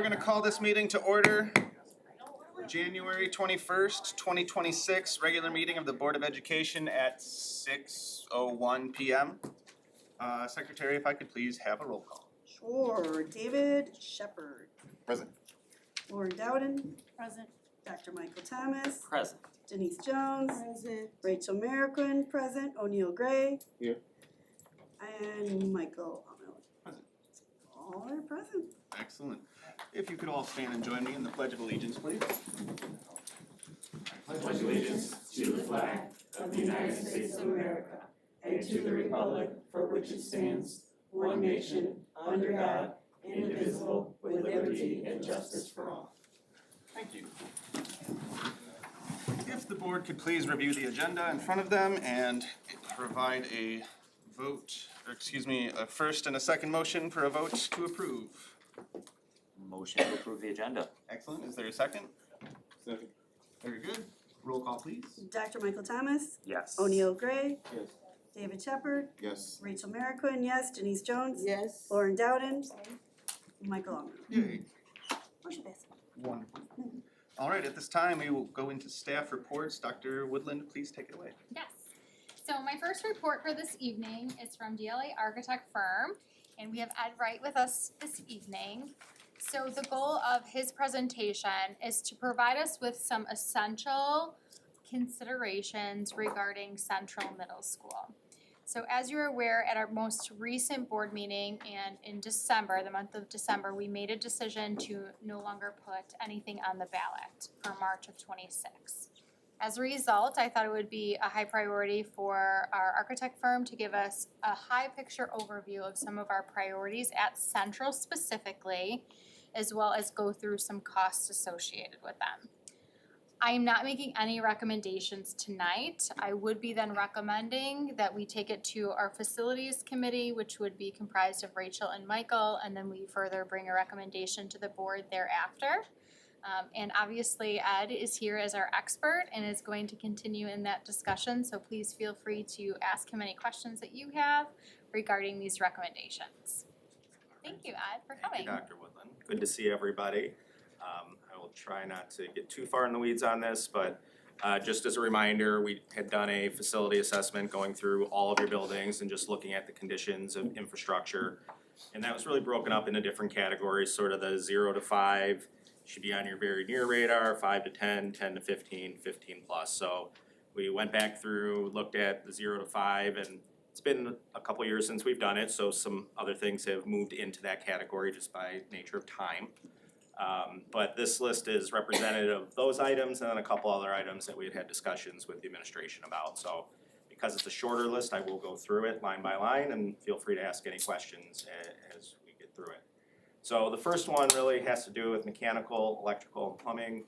We're going to call this meeting to order. January 21st, 2026, regular meeting of the Board of Education at 6:01 p.m. Secretary, if I could please have a roll call. Sure. David Shepherd. Present. Lauren Dowden. Present. Dr. Michael Thomas. Present. Denise Jones. Present. Rachel Merrickwin, present. O'Neill Gray. Here. And Michael Arnold. Present. All are present. Excellent. If you could all stand and join me in the Pledge of Allegiance, please. I pledge allegiance to the flag of the United States of America and to the republic for which it stands, one nation, under God, indivisible, with liberty and justice for all. Thank you. If the board could please review the agenda in front of them and provide a first and a second motion for a vote to approve. Motion to approve the agenda. Excellent. Is there a second? Second. Very good. Roll call, please. Dr. Michael Thomas. Yes. O'Neill Gray. Yes. David Shepherd. Yes. Rachel Merrickwin, yes. Denise Jones. Yes. Lauren Dowden. Michael Arnold. Yay. Motion passed. Wonderful. All right, at this time, we will go into staff reports. Dr. Woodland, please take it away. Yes. So my first report for this evening is from DLA Architect Firm, and we have Ed Wright with us this evening. So the goal of his presentation is to provide us with some essential considerations regarding Central Middle School. So as you're aware, at our most recent board meeting and in December, the month of December, we made a decision to no longer put anything on the ballot for March of '26. As a result, I thought it would be a high priority for our architect firm to give us a high picture overview of some of our priorities at Central specifically, as well as go through some costs associated with them. I am not making any recommendations tonight. I would be then recommending that we take it to our facilities committee, which would be comprised of Rachel and Michael, and then we further bring a recommendation to the board thereafter. And obviously Ed is here as our expert and is going to continue in that discussion, so please feel free to ask him any questions that you have regarding these recommendations. Thank you, Ed, for coming. Thank you, Dr. Woodland. Good to see everybody. I will try not to get too far in the weeds on this, but just as a reminder, we had done a facility assessment going through all of your buildings and just looking at the conditions of infrastructure. And that was really broken up into different categories, sort of the 0 to 5 should be on your very near radar, 5 to 10, 10 to 15, 15 plus. So we went back through, looked at the 0 to 5, and it's been a couple years since we've done it, so some other things have moved into that category just by nature of time. But this list is representative of those items and then a couple other items that we had discussions with the administration about. So because it's a shorter list, I will go through it line by line and feel free to ask any questions as we get through it. So the first one really has to do with mechanical, electrical, and plumbing.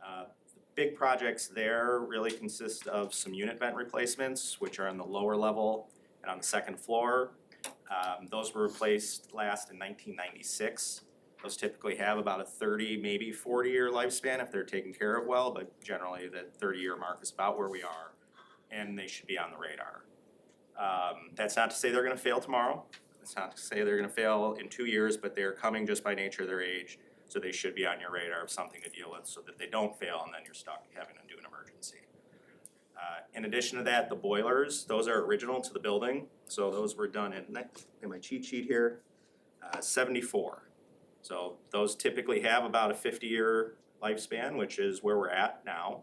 The big projects there really consist of some unit vent replacements, which are on the lower level and on the second floor. Those were replaced last in 1996. Those typically have about a 30, maybe 40-year lifespan if they're taken care of well, but generally the 30-year mark is about where we are, and they should be on the radar. That's not to say they're gonna fail tomorrow. It's not to say they're gonna fail in 2 years, but they're coming just by nature of their age, so they should be on your radar of something to deal with so that they don't fail and then you're stuck having to do an emergency. In addition to that, the boilers, those are original to the building, so those were done in my cheat sheet here, 74. So those typically have about a 50-year lifespan, which is where we're at now.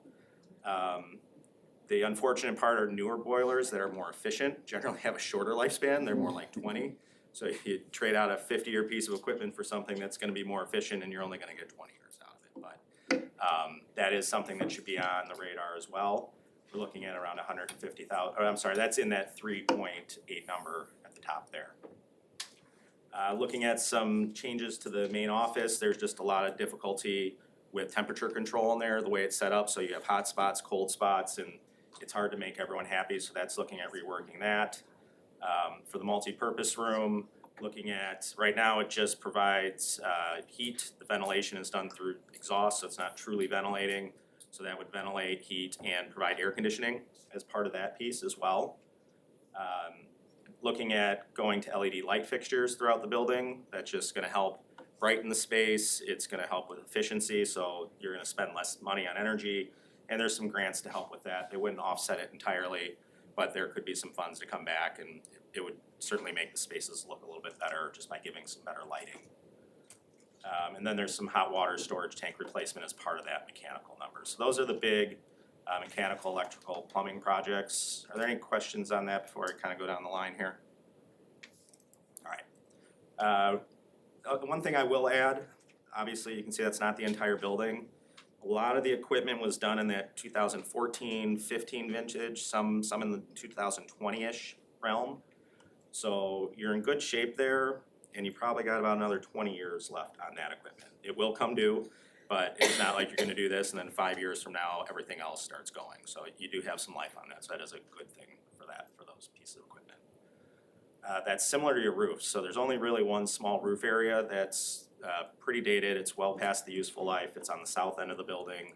The unfortunate part are newer boilers that are more efficient, generally have a shorter lifespan, they're more like 20. So if you trade out a 50-year piece of equipment for something that's gonna be more efficient and you're only gonna get 20 years out of it. But that is something that should be on the radar as well. We're looking at around 150,000, or I'm sorry, that's in that 3.8 number at the top there. Looking at some changes to the main office, there's just a lot of difficulty with temperature control in there, the way it's set up, so you have hot spots, cold spots, and it's hard to make everyone happy, so that's looking at reworking that. For the multi-purpose room, looking at, right now it just provides heat, the ventilation is done through exhaust, so it's not truly ventilating, so that would ventilate, heat, and provide air conditioning as part of that piece as well. Looking at going to LED light fixtures throughout the building, that's just gonna help brighten the space, it's gonna help with efficiency, so you're gonna spend less money on energy. And there's some grants to help with that. They wouldn't offset it entirely, but there could be some funds to come back and it would certainly make the spaces look a little bit better just by giving some better lighting. And then there's some hot water storage tank replacement as part of that mechanical number. So those are the big mechanical, electrical, plumbing projects. Are there any questions on that before I kind of go down the line here? All right. One thing I will add, obviously you can see that's not the entire building. A lot of the equipment was done in that 2014, 15 vintage, some in the 2020-ish realm. So you're in good shape there, and you probably got about another 20 years left on that equipment. It will come due, but it's not like you're gonna do this and then 5 years from now, everything else starts going. So you do have some life on that, so that is a good thing for those pieces of equipment. That's similar to your roof, so there's only really one small roof area that's pretty dated, it's well past the useful life, it's on the south end of the building.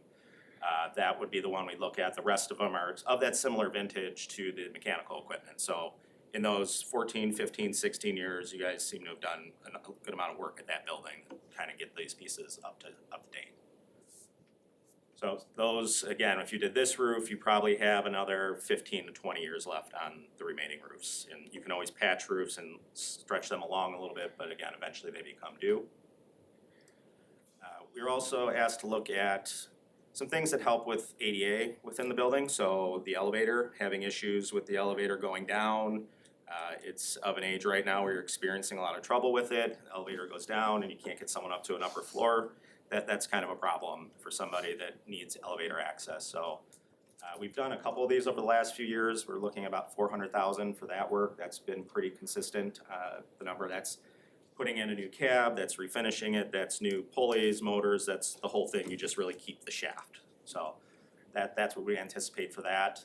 That would be the one we look at, the rest of them are of that similar vintage to the mechanical equipment. So in those 14, 15, 16 years, you guys seem to have done a good amount of work at that building, kind of get these pieces up to date. So those, again, if you did this roof, you probably have another 15 to 20 years left on the remaining roofs. And you can always patch roofs and stretch them along a little bit, but again, eventually they become due. We were also asked to look at some things that help with ADA within the building. So the elevator, having issues with the elevator going down. It's of an age right now where you're experiencing a lot of trouble with it. The elevator goes down and you can't get someone up to an upper floor. That's kind of a problem for somebody that needs elevator access. So we've done a couple of these over the last few years. We're looking about $400,000 for that work. That's been pretty consistent. The number that's putting in a new cab, that's refinishing it, that's new pulleys, motors, that's the whole thing. You just really keep the shaft. So that's what we anticipate for that.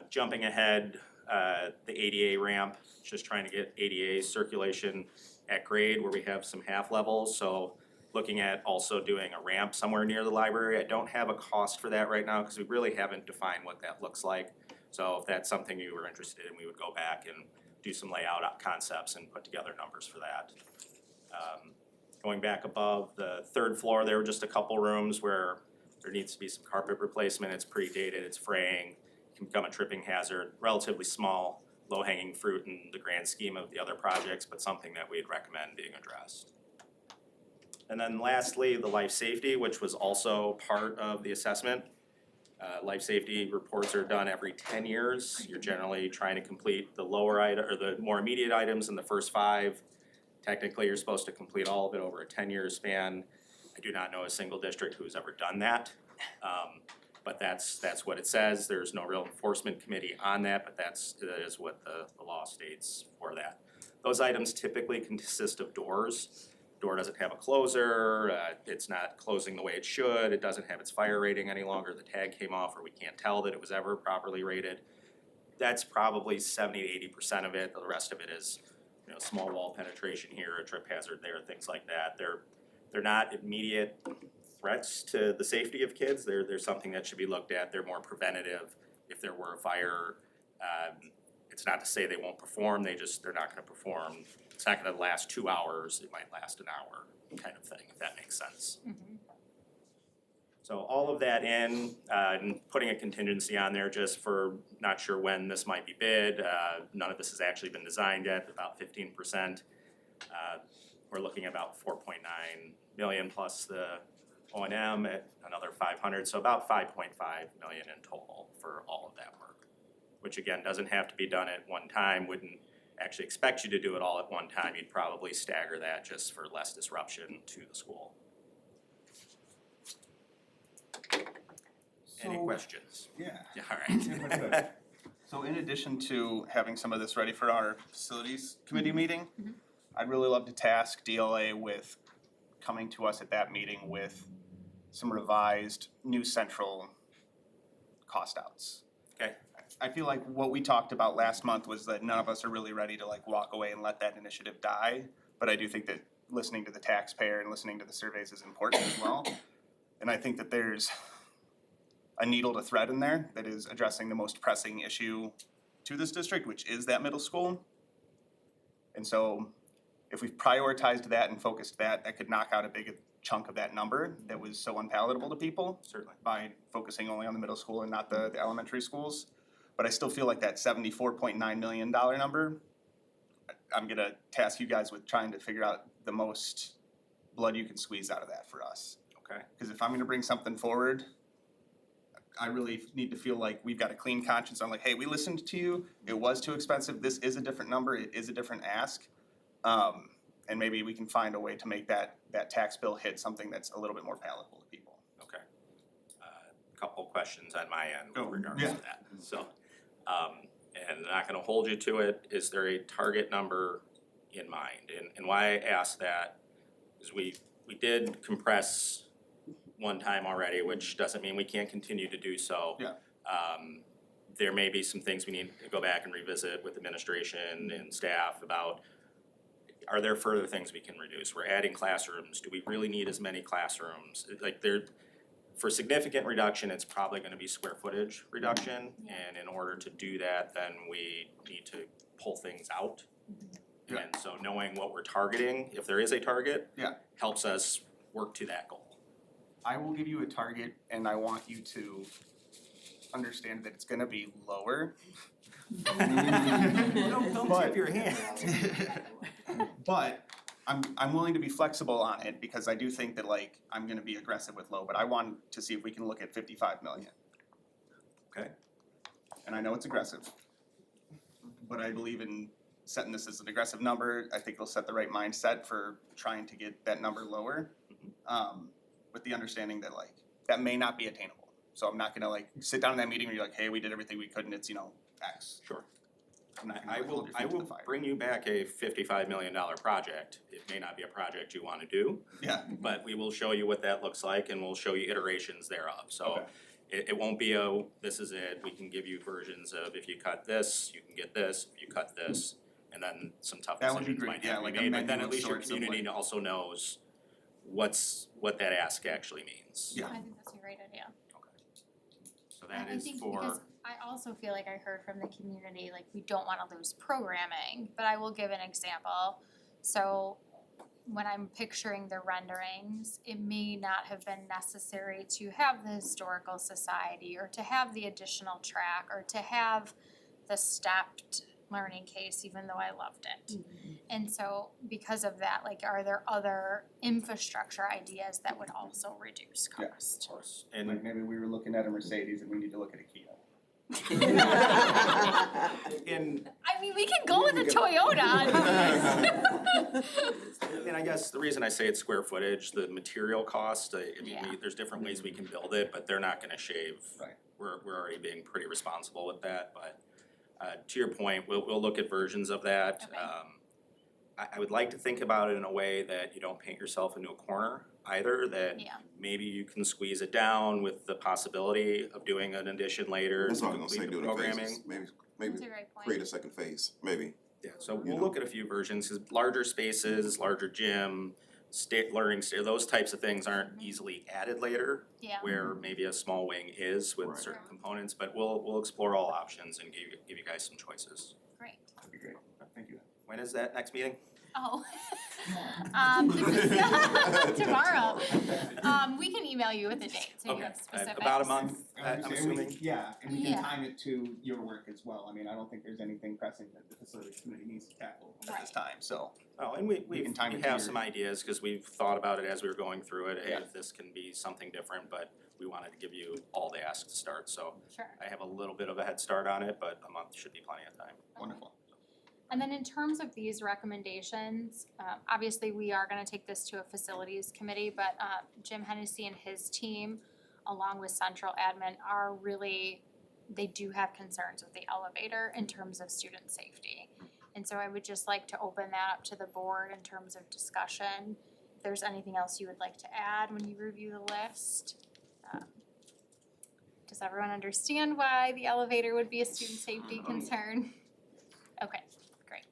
Jumping ahead, the ADA ramp, just trying to get ADA circulation at grade where we have some half levels. So looking at also doing a ramp somewhere near the library. I don't have a cost for that right now because we really haven't defined what that looks like. So if that's something you were interested in, we would go back and do some layout concepts and put together numbers for that. Going back above the third floor, there were just a couple rooms where there needs to be some carpet replacement. It's pretty dated, it's fraying, it can become a tripping hazard, relatively small, low-hanging fruit in the grand scheme of the other projects, but something that we'd recommend being addressed. And then lastly, the life safety, which was also part of the assessment. Life safety reports are done every 10 years. You're generally trying to complete the lower item or the more immediate items in the first 5. Technically, you're supposed to complete all of it over a 10-year span. I do not know a single district who's ever done that. But that's what it says. There's no real enforcement committee on that, but that is what the law states for that. Those items typically consist of doors. Door doesn't have a closer, it's not closing the way it should, it doesn't have its fire rating any longer, the tag came off or we can't tell that it was ever properly rated. That's probably 70 to 80% of it, the rest of it is, small wall penetration here, a trip hazard there, things like that. They're not immediate threats to the safety of kids, they're something that should be looked at, they're more preventative. If there were a fire, it's not to say they won't perform, they're not gonna perform. It's not gonna last 2 hours, it might last an hour, kind of thing, if that makes sense. Mhm. So all of that in, and putting a contingency on there just for not sure when this might be bid. None of this has actually been designed yet, about 15%. We're looking at about 4.9 million plus the O&M at another 500, so about 5.5 million in total for all of that work. Which again, doesn't have to be done at one time, wouldn't actually expect you to do it all at one time. You'd probably stagger that just for less disruption to the school. Any questions? Yeah. Yeah, all right. So in addition to having some of this ready for our facilities committee meeting, Mhm. I'd really love to task DLA with coming to us at that meeting with some revised new central cost outs. Okay. I feel like what we talked about last month was that none of us are really ready to walk away and let that initiative die. But I do think that listening to the taxpayer and listening to the surveys is important as well. And I think that there's a needle to thread in there that is addressing the most pressing issue to this district, which is that middle school. And so if we've prioritized that and focused that could knock out a big chunk of that number that was so unpalatable to people. Certainly. By focusing only on the middle school and not the elementary schools. But I still feel like that $74.9 million number, I'm gonna task you guys with trying to figure out the most blood you can squeeze out of that for us. Okay. Cause if I'm gonna bring something forward, I really need to feel like we've got a clean conscience. I'm like, hey, we listened to you, it was too expensive, this is a different number, it is a different ask. And maybe we can find a way to make that tax bill hit something that's a little bit more palatable to people. Okay. Couple questions on my end Oh, with regards yeah. to that. So, and I'm not gonna hold you to it. Is there a target number in mind? And why I ask that is we did compress one time already, which doesn't mean we can't continue to do so. Yeah. There may be some things we need to go back and revisit with administration and staff about, are there further things we can reduce? We're adding classrooms. Do we really need as many classrooms? Like for significant reduction, it's probably gonna be square footage reduction. And in order to do that, then we need to pull things out. Yeah. And so knowing what we're targeting, if there is a target. Yeah. Helps us work to that goal. I will give you a target and I want you to understand that it's gonna be lower. Don't But- tip your hand. But I'm willing to be flexible on it because I do think that like I'm gonna be aggressive with low, but I want to see if we can look at 55 million. Okay. And I know it's aggressive. But I believe in setting this as an aggressive number. I think it'll set the right mindset for trying to get that number lower. With the understanding that like that may not be attainable. So I'm not gonna like sit down in that meeting where you're like, hey, we did everything we could and it's, X. Sure. I'm not I gonna will, hold your feet to the fire. bring you back a $55 million project. It may not be a project you wanna do, Yeah, but we will show you what that looks like and we'll show you iterations thereof. So Okay. it won't be this is it. We can give you versions of if you cut this, you can get this, if you cut this, and then some tough That would be decisions great. might Yeah, have to like be a made. But menu then of at least your sorts of, community like- also knows what that ask actually means. Yeah. I think that's a great idea. So that I is think for. because I also feel like I heard from the community, like, we don't wanna lose programming, but I will give an example. So when I'm picturing the renderings, it may not have been necessary to have the historical society or to have the additional track or to have the stepped learning case, even though I loved it. And so because of that, like, are there other infrastructure ideas that would also reduce Yeah. cost? Of course, like and maybe we were looking at a Mercedes and we need to look at a Kia. in I mean, we can go with a Toyota. And I guess the reason I say it's square footage, the material cost, I mean, Yeah. there's different ways we can build it, but they're not gonna shave. Right. We're already being pretty responsible with that, but to your point, we'll look at versions of that. Okay. I would like to think about it in a way that you don't paint yourself into a corner either, that Yeah. maybe you can squeeze it down with the possibility of doing an addition later That's to what I was gonna say, complete do the it in programming. phases, maybe That's a great point. create a second phase, maybe. Yeah, so You we'll know. look at a few versions, cause larger spaces, larger gym, learning, those types of things aren't easily added later. Yeah. Where maybe a small wing is with Right. certain components, but we'll explore all options and give you guys some choices. Great. That'd be great. Thank you. When is that next meeting? Oh. Tomorrow. We can email you with a date, so you Okay, have specifics. about a month, I'm And we- assuming. Yeah, and we Yeah. can time it to your work as well. I mean, I don't think there's anything pressing that the facilities committee needs to tackle at this time, so. Oh, and we can time it to have your- some ideas, cause we've thought about it as we were going through it, hey, Yeah. if this can be something different, but we wanted to give you all the asks to start, so Sure. I have a little bit of a head start on it, but a month should be plenty of time. Wonderful. And then in terms of these recommendations, obviously we are gonna take this to a facilities committee, but Jim Hennessy and his team, along with central admin, are really, they do have concerns with the elevator in terms of student safety. And so I would just like to open that up to the board in terms of discussion. If there's anything else you would like to add when you review the list. Does everyone understand why the elevator would be a student safety concern? Okay, great.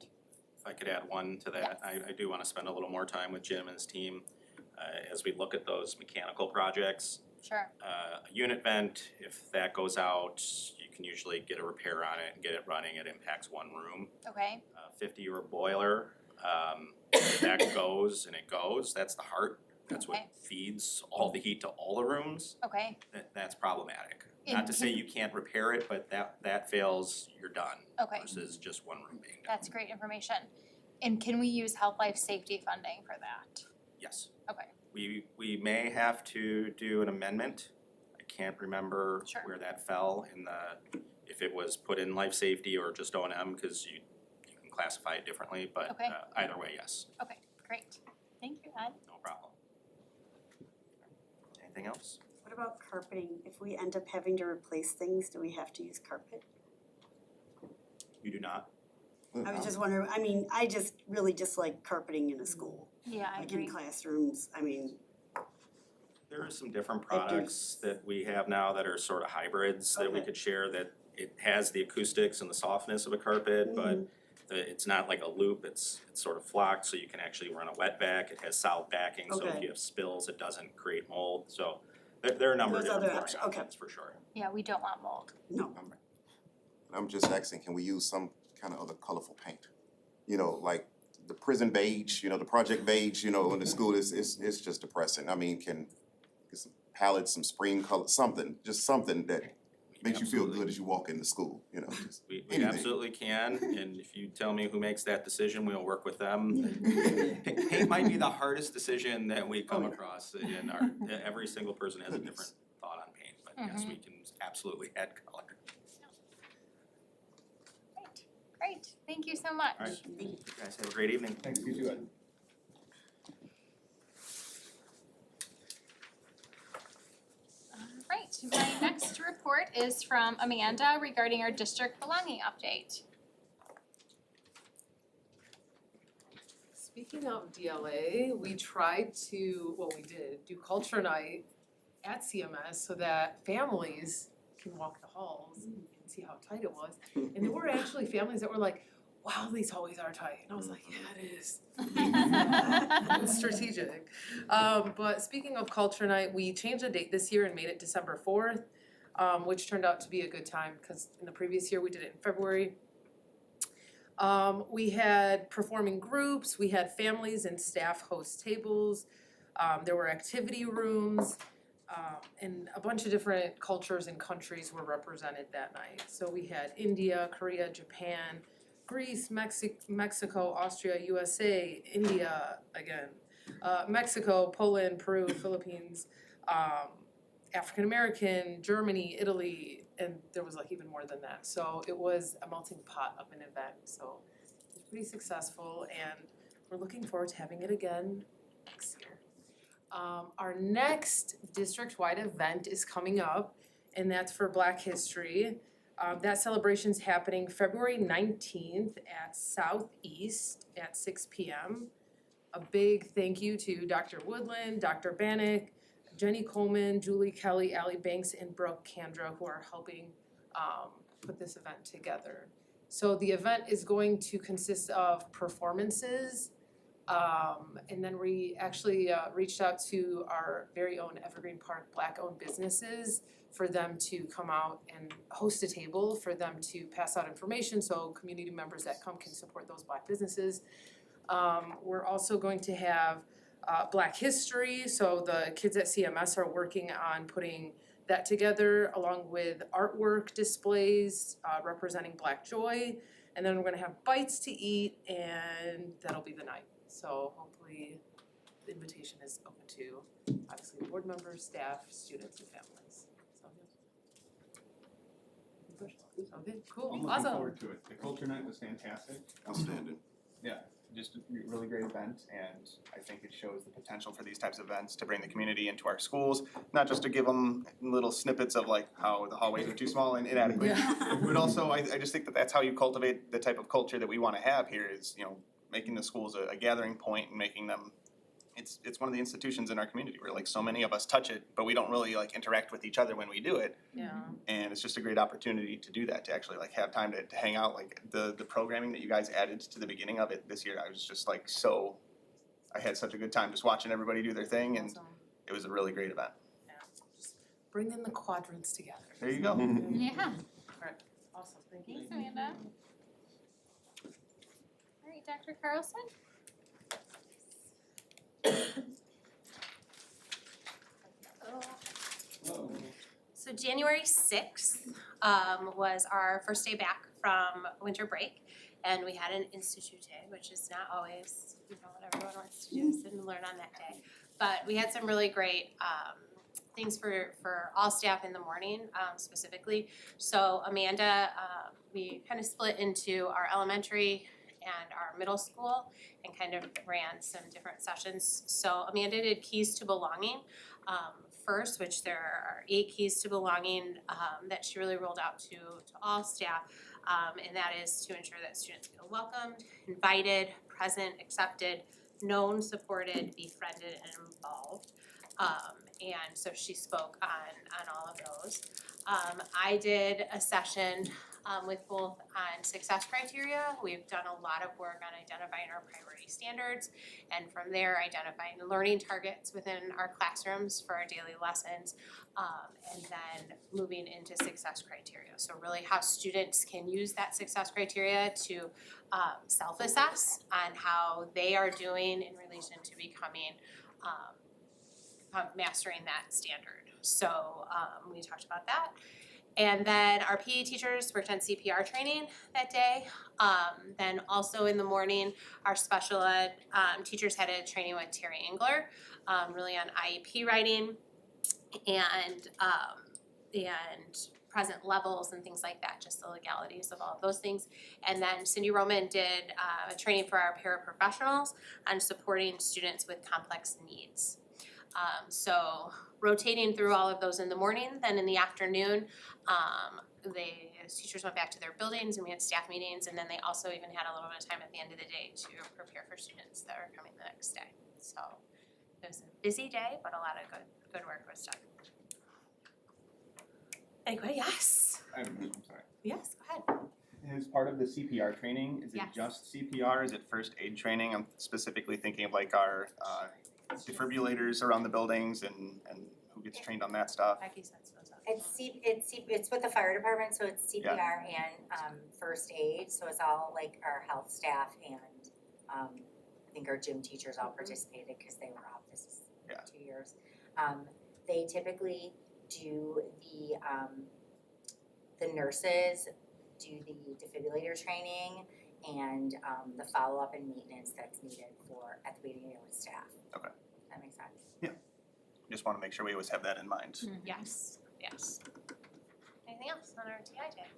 If I could add one to that, I do wanna spend a little more time with Jim and his team, as we look at those mechanical projects. Sure. A unit vent, if that goes out, you can usually get a repair on it and get it running, it impacts one room. Okay. 50-year boiler, that goes and it goes, that's the heart. That's what Okay. feeds all the heat to all the rooms, Okay, that's problematic. And Not to say can- you can't repair it, but that fails, you're done. Okay. Versus just one room being done. that's great information. And can we use health life safety funding for that? Yes. Okay. We may have to do an amendment. I can't remember Sure. where that fell in if it was put in life safety or just O&M, cause you can classify it differently, but Okay. Either way, yes, Okay, great. Thank you, Ed. no problem. Anything else? What about carpeting? If we end up having to replace things, do we have to use carpet? You do not? I was just wondering, I mean, I just really dislike carpeting in a school, Yeah, I like in agree. classrooms, I mean, There are some different I do. products that we have now that are sort of hybrids that we Okay. could share that it has the acoustics and the softness of a carpet, but it's not like a loop, it's sort of flocked, so you can actually run a wet back, it has solid backing, so if Okay. you have spills, it doesn't create mold, so there are a number of Those different other flooring options, okay. options for sure. Yeah, we don't want mold. no. I'm just asking, can we use some kind of other colorful paint? You know, like the prison beige, you know, the project beige, you know, in the school is just depressing. I mean, can get some palettes, some spring color, something, just something that makes you feel Absolutely. good as you walk in the school, you know, just We anything. absolutely can, and if you tell me who makes that decision, we'll work with them. Paint might be the hardest decision that we come across in every single person has a different thought on paint, but yes, we can absolutely add color. Great, thank you so much. All right, you guys have a great evening. Thanks, you too, Ed. Alright, my next report is from Amanda regarding our district belonging update. Speaking of DLA, we tried to, well, we did do culture night at CMS so that families can walk the halls and see how tight it was. And there were actually families that were like, wow, these hallways are tight. And I was like, yeah, it is. It's strategic. But speaking of culture night, we changed the date this year and made it December 4th, which turned out to be a good time because in the previous year we did it in February. We had performing groups, we had families and staff host tables, there were activity rooms, and a bunch of different cultures and countries were represented that night. So we had India, Korea, Japan, Greece, Mexico, Austria, USA, India again, Mexico, Poland, Peru, Philippines, African American, Germany, Italy, and there was like even more than that. So it was a melting pot of an event. So it was pretty successful and we're looking forward to having it again next year. Our next district-wide event is coming up and that's for Black History. That celebration's happening February 19th at Southeast at 6 p.m. A big thank you to Dr. Woodland, Dr. Bannock, Jenny Coleman, Julie Kelly, Allie Banks, and Brooke Kandra, who are helping put this event together. So the event is going to consist of performances, and then we actually reached out to our very own Evergreen Park Black-owned businesses for them to come out and host a table for them to pass out information so community members that come can support those Black businesses. We're also going to have Black History, so the kids at CMS are working on putting that together along with artwork displays representing Black joy. And then we're gonna have bites to eat and that'll be the night. So hopefully the invitation is open to obviously board members, staff, students, and families. Sound good? Sound good? Cool, I'm awesome. looking forward to it. The culture night was fantastic. Outstanding. Just a really great event, and I think it shows the potential for these types of events to bring the community into our schools, not just to give them little snippets of like how the hallways are too small and inadequate, Yeah. but also I just think that that's how you cultivate the type of culture that we wanna have here is, you know, making the schools a gathering point and making them, it's one of the institutions in our community where like so many of us touch it, but we don't really like interact with each other when we do it. Yeah. And it's just a great opportunity to do that, to actually like have time to hang out, like the programming that you guys added to the beginning of it this year, I was just like I had such a good time just watching everybody do their thing and Awesome. it was a really great event. Yeah, just bring in the quadrants together. There you go. Yeah, Alright, awesome, thank you. thanks Amanda. Alright, Dr. Carlson? So January 6th was our first day back from winter break, and we had an institute day, which is not always, what everyone wants to do is sit and learn on that day. But we had some really great things for all staff in the morning, specifically. So Amanda, we kind of split into our elementary and our middle school and kind of ran some different sessions. So Amanda did Keys to Belonging first, which there are 8 keys to belonging that she really rolled out to all staff. And that is to ensure that students feel welcomed, invited, present, accepted, known, supported, befriended, and involved. And so she spoke on all of those. I did a session with both on success criteria. We've done a lot of work on identifying our priority standards, and from there identifying learning targets within our classrooms for our daily lessons, and then moving into success criteria. So really how students can use that success criteria to self-assess on how they are doing in relation to becoming mastering that standard. So we talked about that. And then our PE teachers worked on CPR training that day. Then also in the morning, our special ed teachers had a training with Terry Engler, really on IEP writing and present levels and things like that, just the legalities of all of those things. And then Cindy Roman did a training for our paraprofessionals on supporting students with complex needs. So rotating through all of those in the morning, then in the afternoon, the teachers went back to their buildings and we had staff meetings, and then they also even had a little bit of time at the end of the day to prepare for students that are coming the next day. So it was a busy day, but a lot of good work was done. Anyway, yes. I'm sorry. Yes, go ahead. As part of the CPR training, is it Yes. just CPR? Is it first aid training? I'm specifically thinking of like our defibrillators around the buildings and who gets trained on that stuff. Becky said so. It's with the fire department, so it's CPR and first aid, so it's all like our health staff and I think our gym teachers all participated because they were off this 2 years. They typically do the nurses do the defibrillator training and the follow-up and maintenance that's needed at the beginning with staff. Okay. That makes sense? Just want to make sure we always have that in mind. Yes, yes. Anything else on our TI day?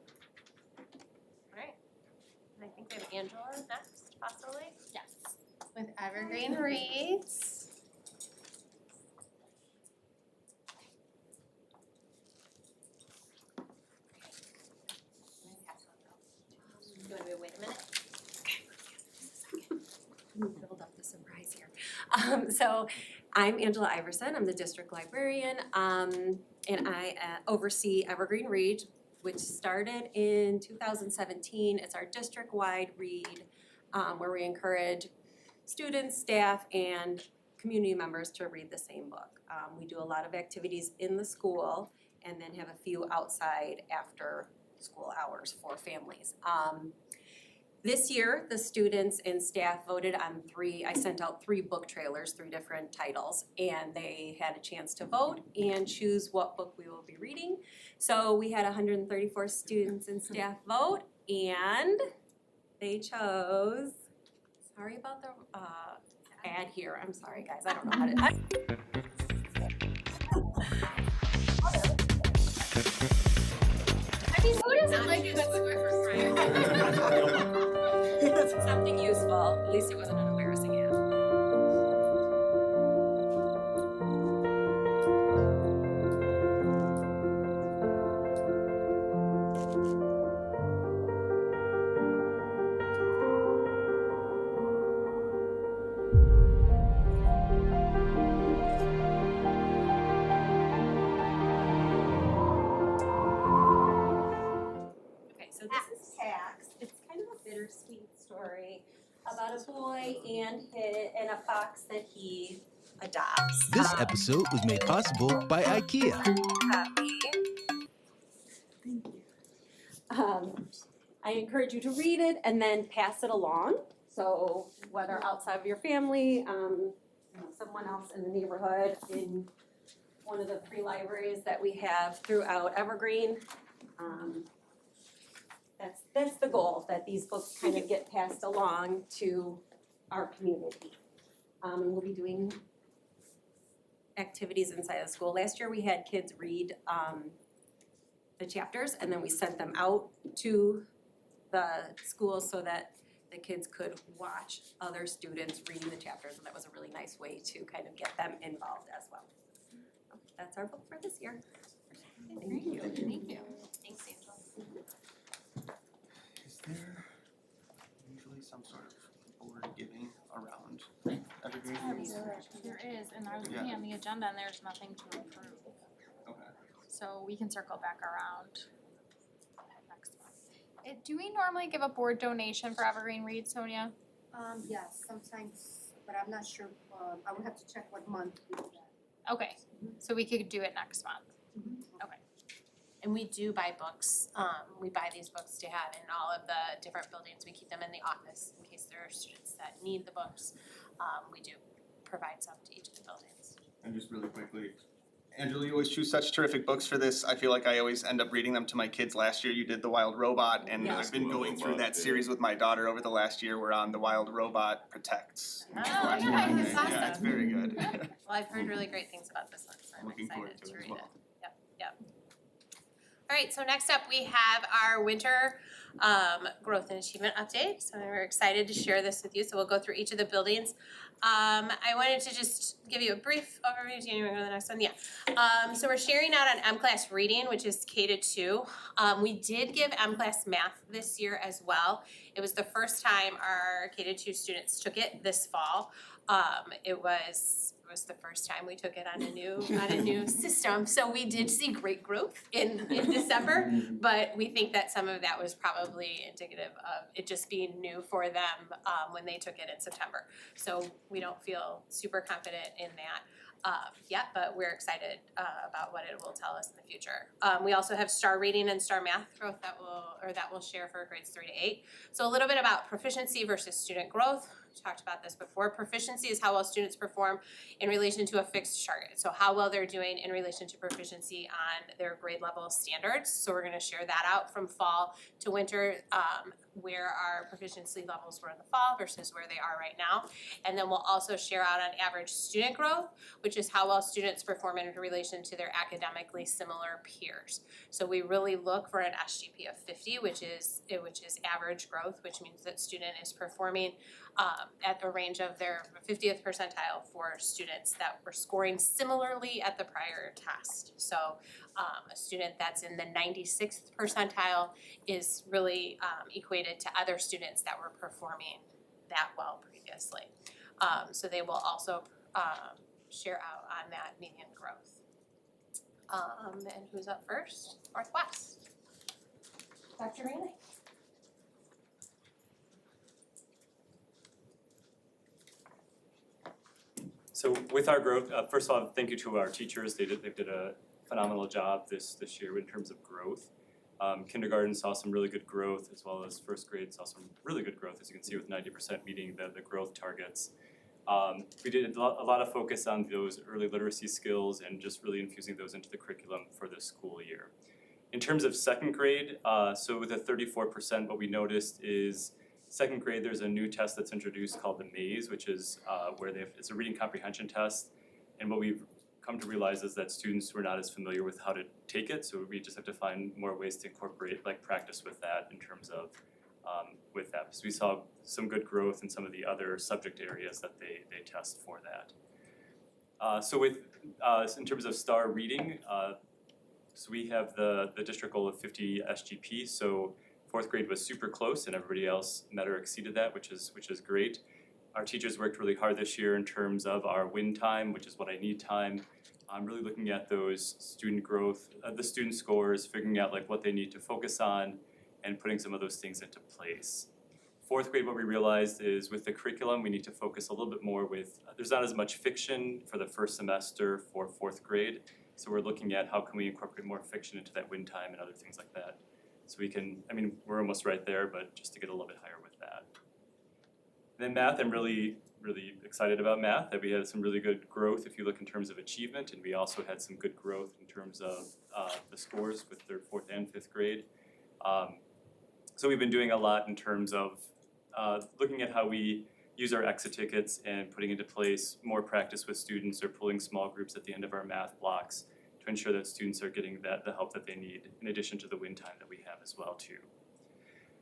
Alright, and I think we have Angela next, possibly? Yes. With Evergreen Reads. You want me to wait a minute? Build up the surprise here. So I'm Angela Iverson, I'm the district librarian, and I oversee Evergreen Read, which started in 2017. It's our district-wide read where we encourage students, staff, and community members to read the same book. We do a lot of activities in the school and then have a few outside after school hours for families. This year, the students and staff voted on I sent out 3 book trailers, 3 different titles, and they had a chance to vote and choose what book we will be reading. So we had 134 students and staff vote, and they chose, sorry about the ad here, I'm sorry guys, I don't know how to. I mean, who doesn't like a good book for Friday? Something useful, at least it wasn't an embarrassing ad. Okay, so this is Pax. It's kind of a bittersweet story about a boy and a fox that he adopts. This episode was made possible by IKEA. Thank you. I encourage you to read it and then pass it along. So whether outside of your family, someone else in the neighborhood in one of the free libraries that we have throughout Evergreen. That's the goal, that these books kind of get passed along to our community. We'll be doing activities inside of school. Last year, we had kids read the chapters, and then we sent them out to the schools so that the kids could watch other students reading the chapters, and that was a really nice way to kind of get them involved as well. That's our book for this year. Thank you. Thank you. Thanks, Angela. Is there usually some sort of board giving around Evergreen? There is, and I was looking on the agenda and there's nothing to approve. Okay. So we can circle back around next month. Do we normally give a board donation for Evergreen Read, Sonia? Yes, sometimes, but I'm not sure, I would have to check what month we do that. Okay, so we could do it next month. Okay. And we do buy books, we buy these books to have in all of the different buildings, we keep them in the office in case there are students that need the books. We do provide some to each of the buildings. And just really quickly, Angela, you always choose such terrific books for this. I feel like I always end up reading them to my kids. Last year you did The Wild Robot, and Yeah. I've been Wild going through Robot, that yeah. series with my daughter over the last year. We're on The Wild Robot Protects. Oh, Yeah, yeah, it's yeah, it's awesome. very good. Well, I've heard really great things about this one, so I'm Looking forward excited to to it as read well. it. Yep. All right, so next up we have our winter growth and achievement update. So we're excited to share this with you, so we'll go through each of the buildings. I wanted to just give you a brief overview. Do you want to go to the next one? Yeah. So we're sharing out on M-Class Reading, which is K-2. We did give M-Class Math this year as well. It was the first time our K-2 students took it this fall. It was the first time we took it on a new system. So we did see great growth in December, but we think that some of that was probably indicative of it just being new for them when they took it in September. So we don't feel super confident in that yet, but we're excited about what it will tell us in the future. We also have STAR Reading and STAR Math growth that we'll share for grades 3 to 8. So a little bit about proficiency versus student growth. We talked about this before. Proficiency is how well students perform in relation to a fixed target. So how well they're doing in relation to proficiency on their grade level standards. So we're gonna share that out from fall to winter, where our proficiency levels were in the fall versus where they are right now. And then we'll also share out on average student growth, which is how well students perform in relation to their academically similar peers. So we really look for an SGP of 50, which is average growth, which means that student is performing at the range of their 50th percentile for students that were scoring similarly at the prior test. So a student that's in the 96th percentile is really equated to other students that were performing that well previously. So they will also share out on that median growth. And who's up first? Northwest. Dr. Manley. So with our growth, first of all, thank you to our teachers. They did a phenomenal job this year in terms of growth. Kindergarten saw some really good growth, as well as first grade saw some really good growth, as you can see with 90% meeting the growth targets. We did a lot of focus on those early literacy skills and just really infusing those into the curriculum for this school year. In terms of second grade, so with a 34%, what we noticed is second grade, there's a new test that's introduced called the MAZE, which is it's a reading comprehension test. And what we've come to realize is that students were not as familiar with how to take it, so we just have to find more ways to incorporate, like practice with that in terms of with that. So we saw some good growth in some of the other subject areas that they test for that. So with in terms of STAR reading, so we have the district goal of 50 SGP. So fourth grade was super close, and everybody else met or exceeded that, which is great. Our teachers worked really hard this year in terms of our win time, which is what I need time. I'm really looking at those student growth, the student scores, figuring out like what they need to focus on, and putting some of those things into place. Fourth grade, what we realized is with the curriculum, we need to focus a little bit more with, there's not as much fiction for the first semester for fourth grade. So we're looking at how can we incorporate more fiction into that win time and other things like that. So we can, I mean, we're almost right there, but just to get a little bit higher with that. Then math, I'm really really excited about math, that we had some really good growth if you look in terms of achievement, and we also had some good growth in terms of the scores with third, fourth, and fifth grade. So we've been doing a lot in terms of looking at how we use our exit tickets and putting into place more practice with students or pulling small groups at the end of our math blocks to ensure that students are getting the help that they need, in addition to the win time that we have as well too.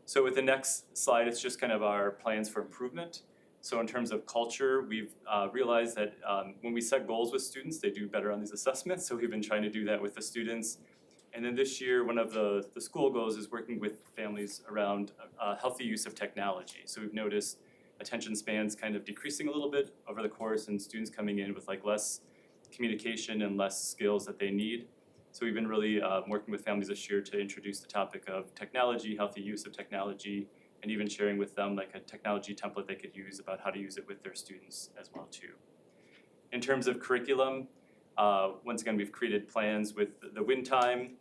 So with the next slide, it's just kind of our plans for improvement. So in terms of culture, we've realized that when we set goals with students, they do better on these assessments. So we've been trying to do that with the students. And then this year, one of the school goals is working with families around healthy use of technology. So we've noticed attention spans kind of decreasing a little bit over the course, and students coming in with like less communication and less skills that they need. So we've been really working with families this year to introduce the topic of technology, healthy use of technology, and even sharing with them like a technology template they could use about how to use it with their students as well too. In terms of curriculum, once again, we've created plans with the win time,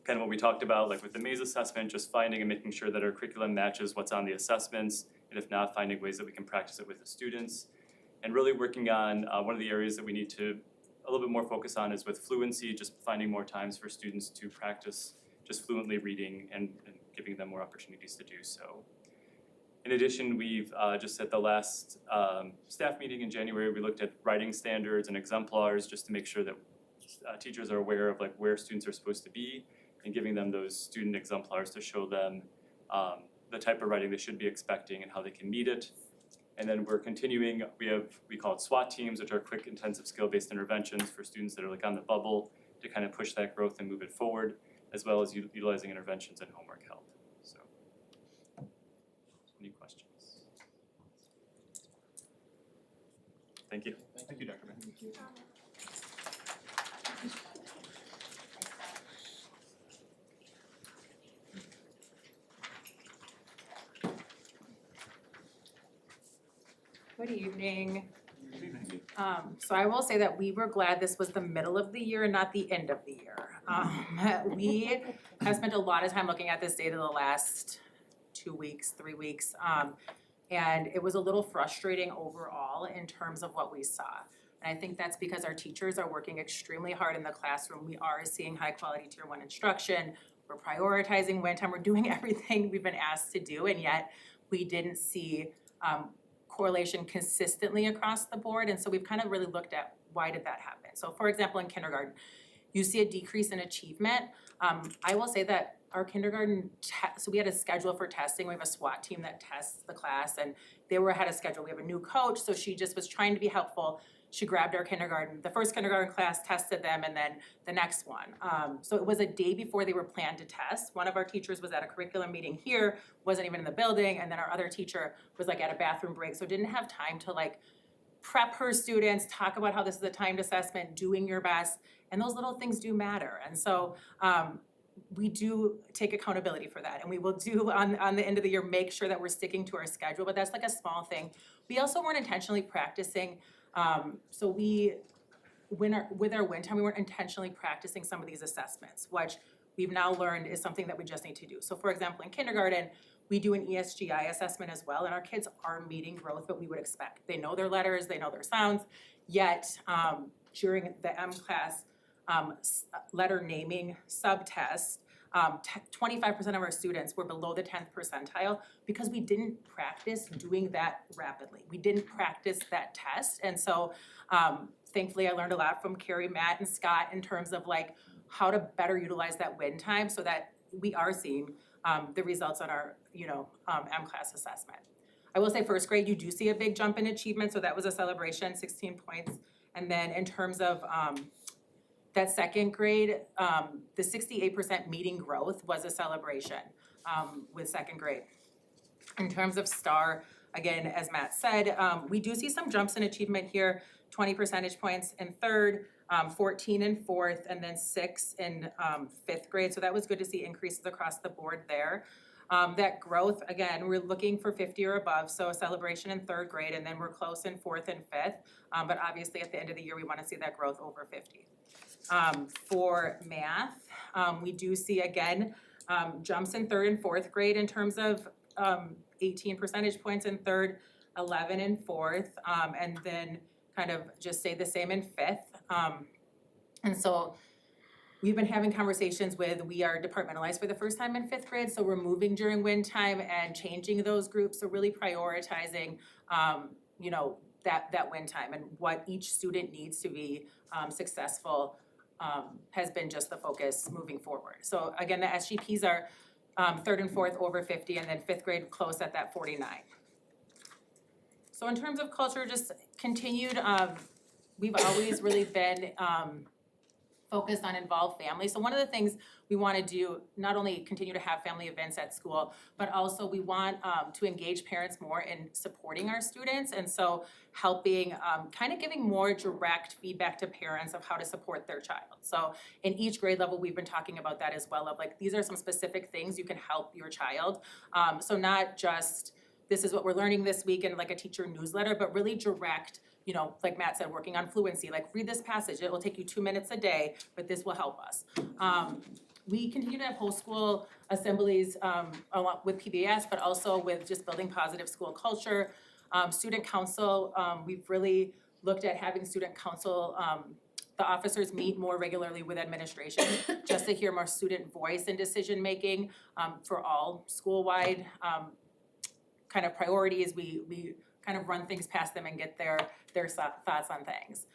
kind of what we talked about, like with the maze assessment, just finding and making sure that our curriculum matches what's on the assessments, and if not, finding ways that we can practice it with the students. And really working on one of the areas that we need to a little bit more focus on is with fluency, just finding more times for students to practice just fluently reading and giving them more opportunities to do so. In addition, we've just at the last staff meeting in January, we looked at writing standards and exemplars just to make sure that teachers are aware of like where students are supposed to be and giving them those student exemplars to show them the type of writing they should be expecting and how they can meet it. And then we're continuing, we call it SWAT teams, which are quick intensive skill-based interventions for students that are like on the bubble to kind of push that growth and move it forward, as well as utilizing interventions and homework help. So, any questions? Thank you. Thank you, Dr. Mann. Good evening. So I will say that we were glad this was the middle of the year and not the end of the year. We have spent a lot of time looking at this data the last 2 weeks, 3 weeks. And it was a little frustrating overall in terms of what we saw. And I think that's because our teachers are working extremely hard in the classroom. We are seeing high quality tier 1 instruction. We're prioritizing win time. We're doing everything we've been asked to do, and yet we didn't see correlation consistently across the board, and so we've kind of really looked at why did that happen. So for example, in kindergarten, you see a decrease in achievement. I will say that our kindergarten, so we had a schedule for testing. We have a SWAT team that tests the class, and they were ahead of schedule. We have a new coach, so she just was trying to be helpful. She grabbed our kindergarten, the first kindergarten class, tested them, and then the next one. So it was a day before they were planned to test. One of our teachers was at a curriculum meeting here, wasn't even in the building, and then our other teacher was like at a bathroom break, so didn't have time to like prep her students, talk about how this is a timed assessment, doing your best, and those little things do matter. And so we do take accountability for that, and we will do on the end of the year make sure that we're sticking to our schedule, but that's like a small thing. We also weren't intentionally practicing. So with our win time, we weren't intentionally practicing some of these assessments, which we've now learned is something that we just need to do. So for example, in kindergarten, we do an ESGI assessment as well, and our kids are meeting growth that we would expect. They know their letters, they know their sounds, yet during the M class letter naming subtest, 25% of our students were below the 10th percentile because we didn't practice doing that rapidly. We didn't practice that test. And so thankfully I learned a lot from Carrie, Matt, and Scott in terms of like how to better utilize that win time so that we are seeing the results on our M class assessment. I will say first grade, you do see a big jump in achievement. So that was a celebration, 16 points. And then in terms of that second grade, the 68% meeting growth was a celebration with second grade. In terms of STAR, again, as Matt said, we do see some jumps in achievement here, 20 percentage points in third, 14 in fourth, and then 6 in fifth grade. So that was good to see increases across the board there. That growth, again, we're looking for 50 or above, so a celebration in third grade, and then we're close in fourth and fifth. But obviously at the end of the year, we want to see that growth over 50. For math, we do see again jumps in third and fourth grade in terms of 18 percentage points in third, 11 in fourth, and then kind of just stay the same in fifth. And so we've been having conversations with, we are departmentalized for the first time in fifth grade, so we're moving during win time and changing those groups, so really prioritizing, you know, that win time and what each student needs to be successful has been just the focus moving forward. So again, the SGPs are third and fourth over 50, and then fifth grade close at that 49. So in terms of culture, just continued, we've always really been focused on involved families. So one of the things we want to do, not only continue to have family events at school, but also we want to engage parents more in supporting our students. And so helping, kind of giving more direct feedback to parents of how to support their child. So in each grade level, we've been talking about that as well, of like, these are some specific things you can help your child. So not just, this is what we're learning this week in like a teacher newsletter, but really direct, you know, like Matt said, working on fluency, like read this passage, it will take you 2 minutes a day, but this will help us. We continue to have whole school assemblies, a lot with PBS, but also with just building positive school culture. Student council, we've really looked at having student council, the officers meet more regularly with administration, just to hear more student voice in decision-making, for all school-wide, kind of priorities. We kind of run things past them and get their thoughts on things.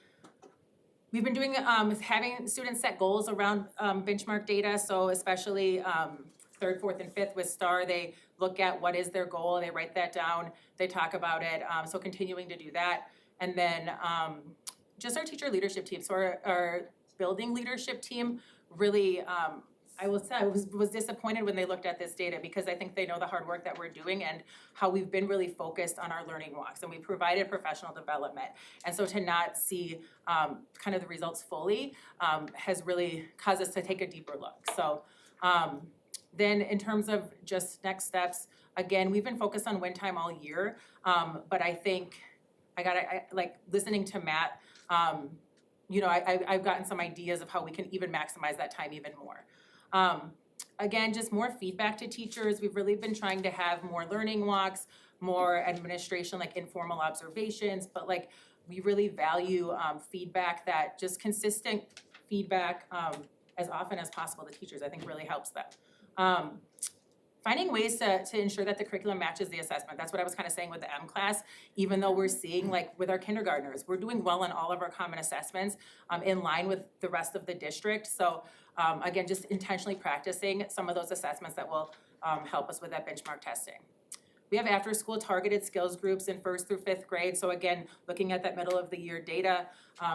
We've been doing, having students set goals around benchmark data, so especially third, fourth, and fifth with STAR, they look at what is their goal, they write that down, they talk about it, so continuing to do that. And then just our teacher leadership team, so our building leadership team really, I will say I was disappointed when they looked at this data, because I think they know the hard work that we're doing and how we've been really focused on our learning walks, and we provided professional development. And so to not see kind of the results fully has really caused us to take a deeper look. So then in terms of just next steps, again, we've been focused on win time all year, but I think I like listening to Matt, you know, I've gotten some ideas of how we can even maximize that time even more. Again, just more feedback to teachers. We've really been trying to have more learning walks, more administration, like informal observations, but like we really value feedback, that just consistent feedback as often as possible to teachers, I think really helps them. Finding ways to ensure that the curriculum matches the assessment. That's what I was kind of saying with the M class, even though we're seeing like with our kindergartners, we're doing well on all of our common assessments in line with the rest of the district. So again, just intentionally practicing some of those assessments that will help us with that benchmark testing. We have after school targeted skills groups in first through fifth grade. So again, looking at that middle of the year data,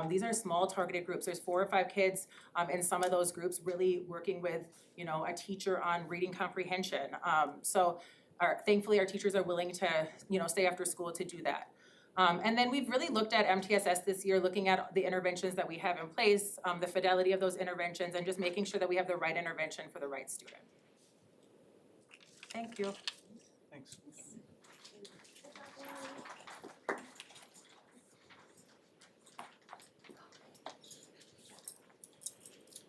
these are small targeted groups. There's 4 or 5 kids in some of those groups, really working with, you know, a teacher on reading comprehension. So thankfully our teachers are willing to, you know, stay after school to do that. And then we've really looked at MTSS this year, looking at the interventions that we have in place, the fidelity of those interventions, and just making sure that we have the right intervention for the right student. Thank you. Thanks.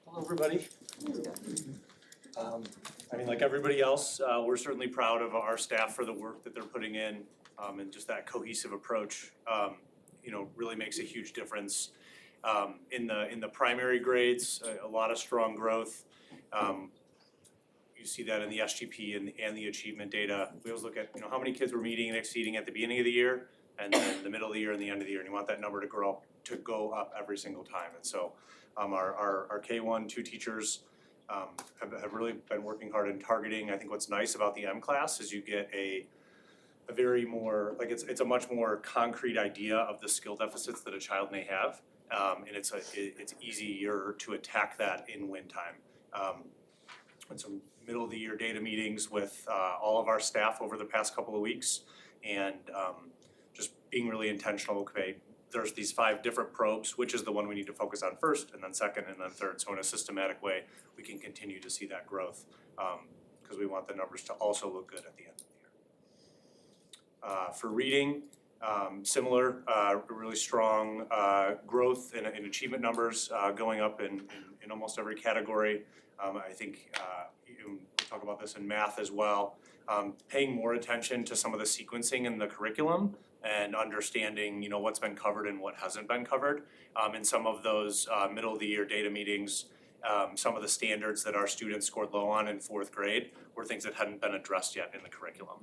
Hello, everybody. I mean, like everybody else, we're certainly proud of our staff for the work that they're putting in, and just that cohesive approach, you know, really makes a huge difference. In the primary grades, a lot of strong growth. You see that in the SGP and the achievement data. We always look at, you know, how many kids we're meeting and exceeding at the beginning of the year, and then the middle of the year and the end of the year, and you want that number to go up every single time. And so our K1, 2 teachers have really been working hard in targeting. I think what's nice about the M class is you get a very more, like it's a much more concrete idea of the skill deficits that a child may have, and it's easier to attack that in win time. And some middle of the year data meetings with all of our staff over the past couple of weeks, and just being really intentional. Okay, there's these 5 different probes, which is the one we need to focus on first, and then second, and then third. So in a systematic way, we can continue to see that growth, because we want the numbers to also look good at the end of the year. For reading, similar, really strong growth in achievement numbers, going up in almost every category. I think you talk about this in math as well. Paying more attention to some of the sequencing in the curriculum and understanding, you know, what's been covered and what hasn't been covered. In some of those middle of the year data meetings, some of the standards that our students scored low on in fourth grade were things that hadn't been addressed yet in the curriculum.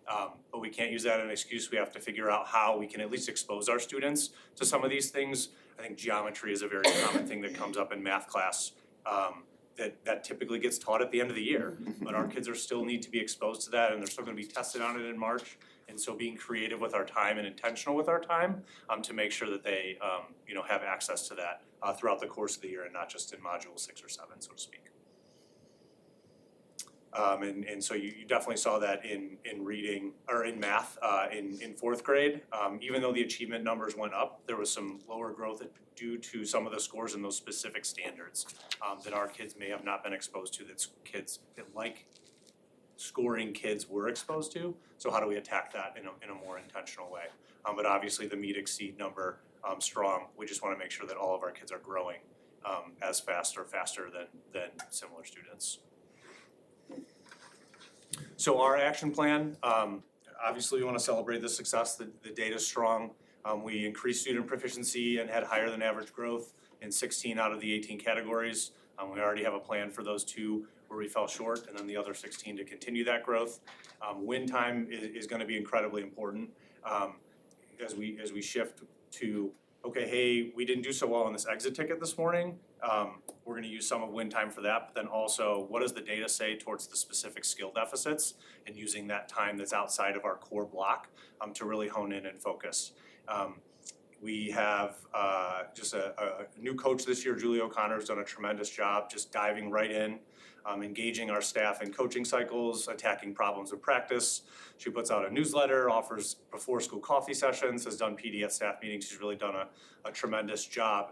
But we can't use that as an excuse. We have to figure out how we can at least expose our students to some of these things. I think geometry is a very common thing that comes up in math class, that typically gets taught at the end of the year. But our kids still need to be exposed to that, and they're still gonna be tested on it in March. And so being creative with our time and intentional with our time, to make sure that they, you know, have access to that throughout the course of the year and not just in module 6 or 7, so to speak. And so you definitely saw that in reading, or in math, in fourth grade. Even though the achievement numbers went up, there was some lower growth due to some of the scores in those specific standards that our kids may have not been exposed to, that kids that like scoring kids were exposed to. So how do we attack that in a more intentional way? But obviously the meet exceed number, strong. We just wanna make sure that all of our kids are growing as fast or faster than similar students. So our action plan, obviously we wanna celebrate the success. The data's strong. We increased student proficiency and had higher than average growth in 16 out of the 18 categories. We already have a plan for those 2 where we fell short, and then the other 16 to continue that growth. Win time is gonna be incredibly important as we shift to, okay, hey, we didn't do so well on this exit ticket this morning. We're gonna use some of win time for that, but then also, what does the data say towards the specific skill deficits, and using that time that's outside of our core block to really hone in and focus. We have just a new coach this year, Julie O'Connor, has done a tremendous job just diving right in, engaging our staff in coaching cycles, attacking problems of practice. She puts out a newsletter, offers before school coffee sessions, has done PD at staff meetings. She's really done a tremendous job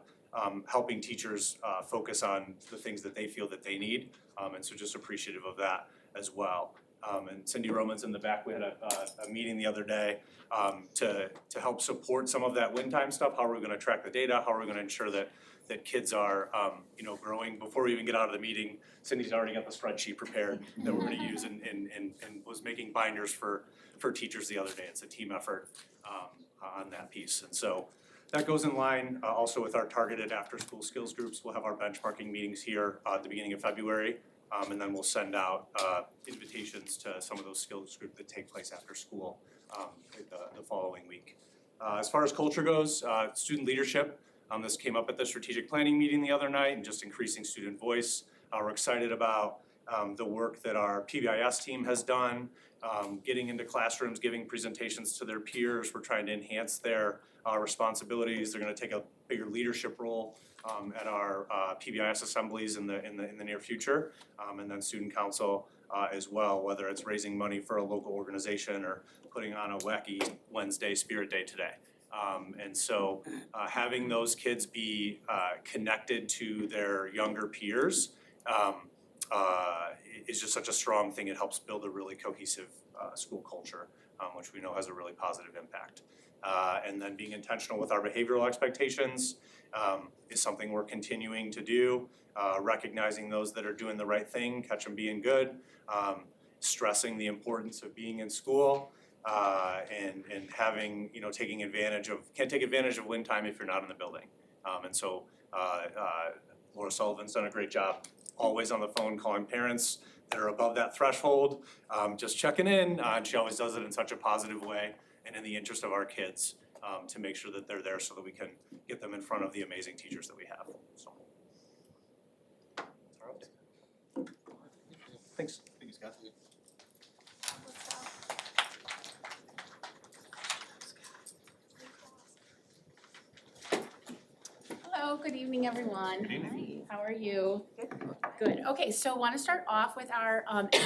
helping teachers focus on the things that they feel that they need. And so just appreciative of that as well. And Cindy Roman's in the back. We had a meeting the other day to help support some of that win time stuff. How are we gonna track the data? How are we gonna ensure that kids are you know, growing? Before we even get out of the meeting, Cindy's already got the spreadsheet prepared that we're gonna use and was making binders for teachers the other day. It's a team effort on that piece. And so that goes in line also with our targeted after-school skills groups. We'll have our benchmarking meetings here at the beginning of February. And then we'll send out invitations to some of those skills groups that take place after school the following week. As far as culture goes, student leadership, this came up at the strategic planning meeting the other night, and just increasing student voice. We're excited about the work that our PBIS team has done, getting into classrooms, giving presentations to their peers. We're trying to enhance their responsibilities. They're gonna take a bigger leadership role at our PBIS assemblies in the near future, and then student council as well, whether it's raising money for a local organization or putting on a wacky Wednesday Spirit Day today. And so having those kids be connected to their younger peers is just such a strong thing. It helps build a really cohesive school culture, which we know has a really positive impact. And then being intentional with our behavioral expectations is something we're continuing to do, recognizing those that are doing the right thing, catch them being good, stressing the importance of being in school, and having, you know, can't take advantage of win time if you're not in the building. And so Laura Sullivan's done a great job, always on the phone calling parents that are above that threshold, just checking in, and she always does it in such a positive way and in the interest of our kids, to make sure that they're there so that we can get them in front of the amazing teachers that we have, so. That's our update. Thanks. Thank you, Scott. Hello, good evening, everyone. Good evening. How are you? Good. Okay, so want to start off with our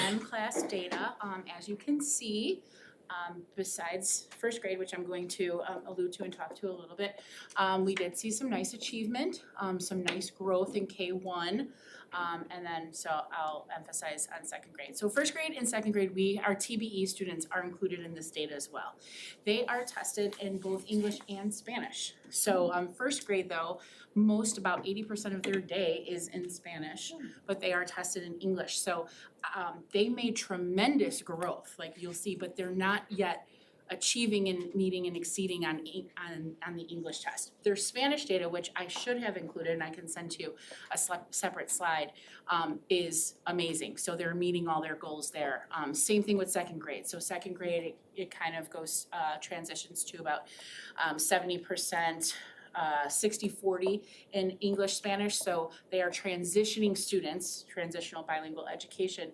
M-class data. As you can see, besides first grade, which I'm going to allude to and talk to a little bit, we did see some nice achievement, some nice growth in K1. And then, so I'll emphasize on second grade. So first grade and second grade, our TBE students are included in this data as well. They are tested in both English and Spanish. So first grade though, about 80% of their day is in Spanish, but they are tested in English. So they made tremendous growth, like you'll see, but they're not yet achieving and meeting and exceeding on the English test. Their Spanish data, which I should have included, and I can send to you a separate slide, is amazing. So they're meeting all their goals there. Same thing with second grade. So second grade, it kind of goes, transitions to about 70%, 60-40 in English, Spanish, so they are transitioning students, transitional bilingual education,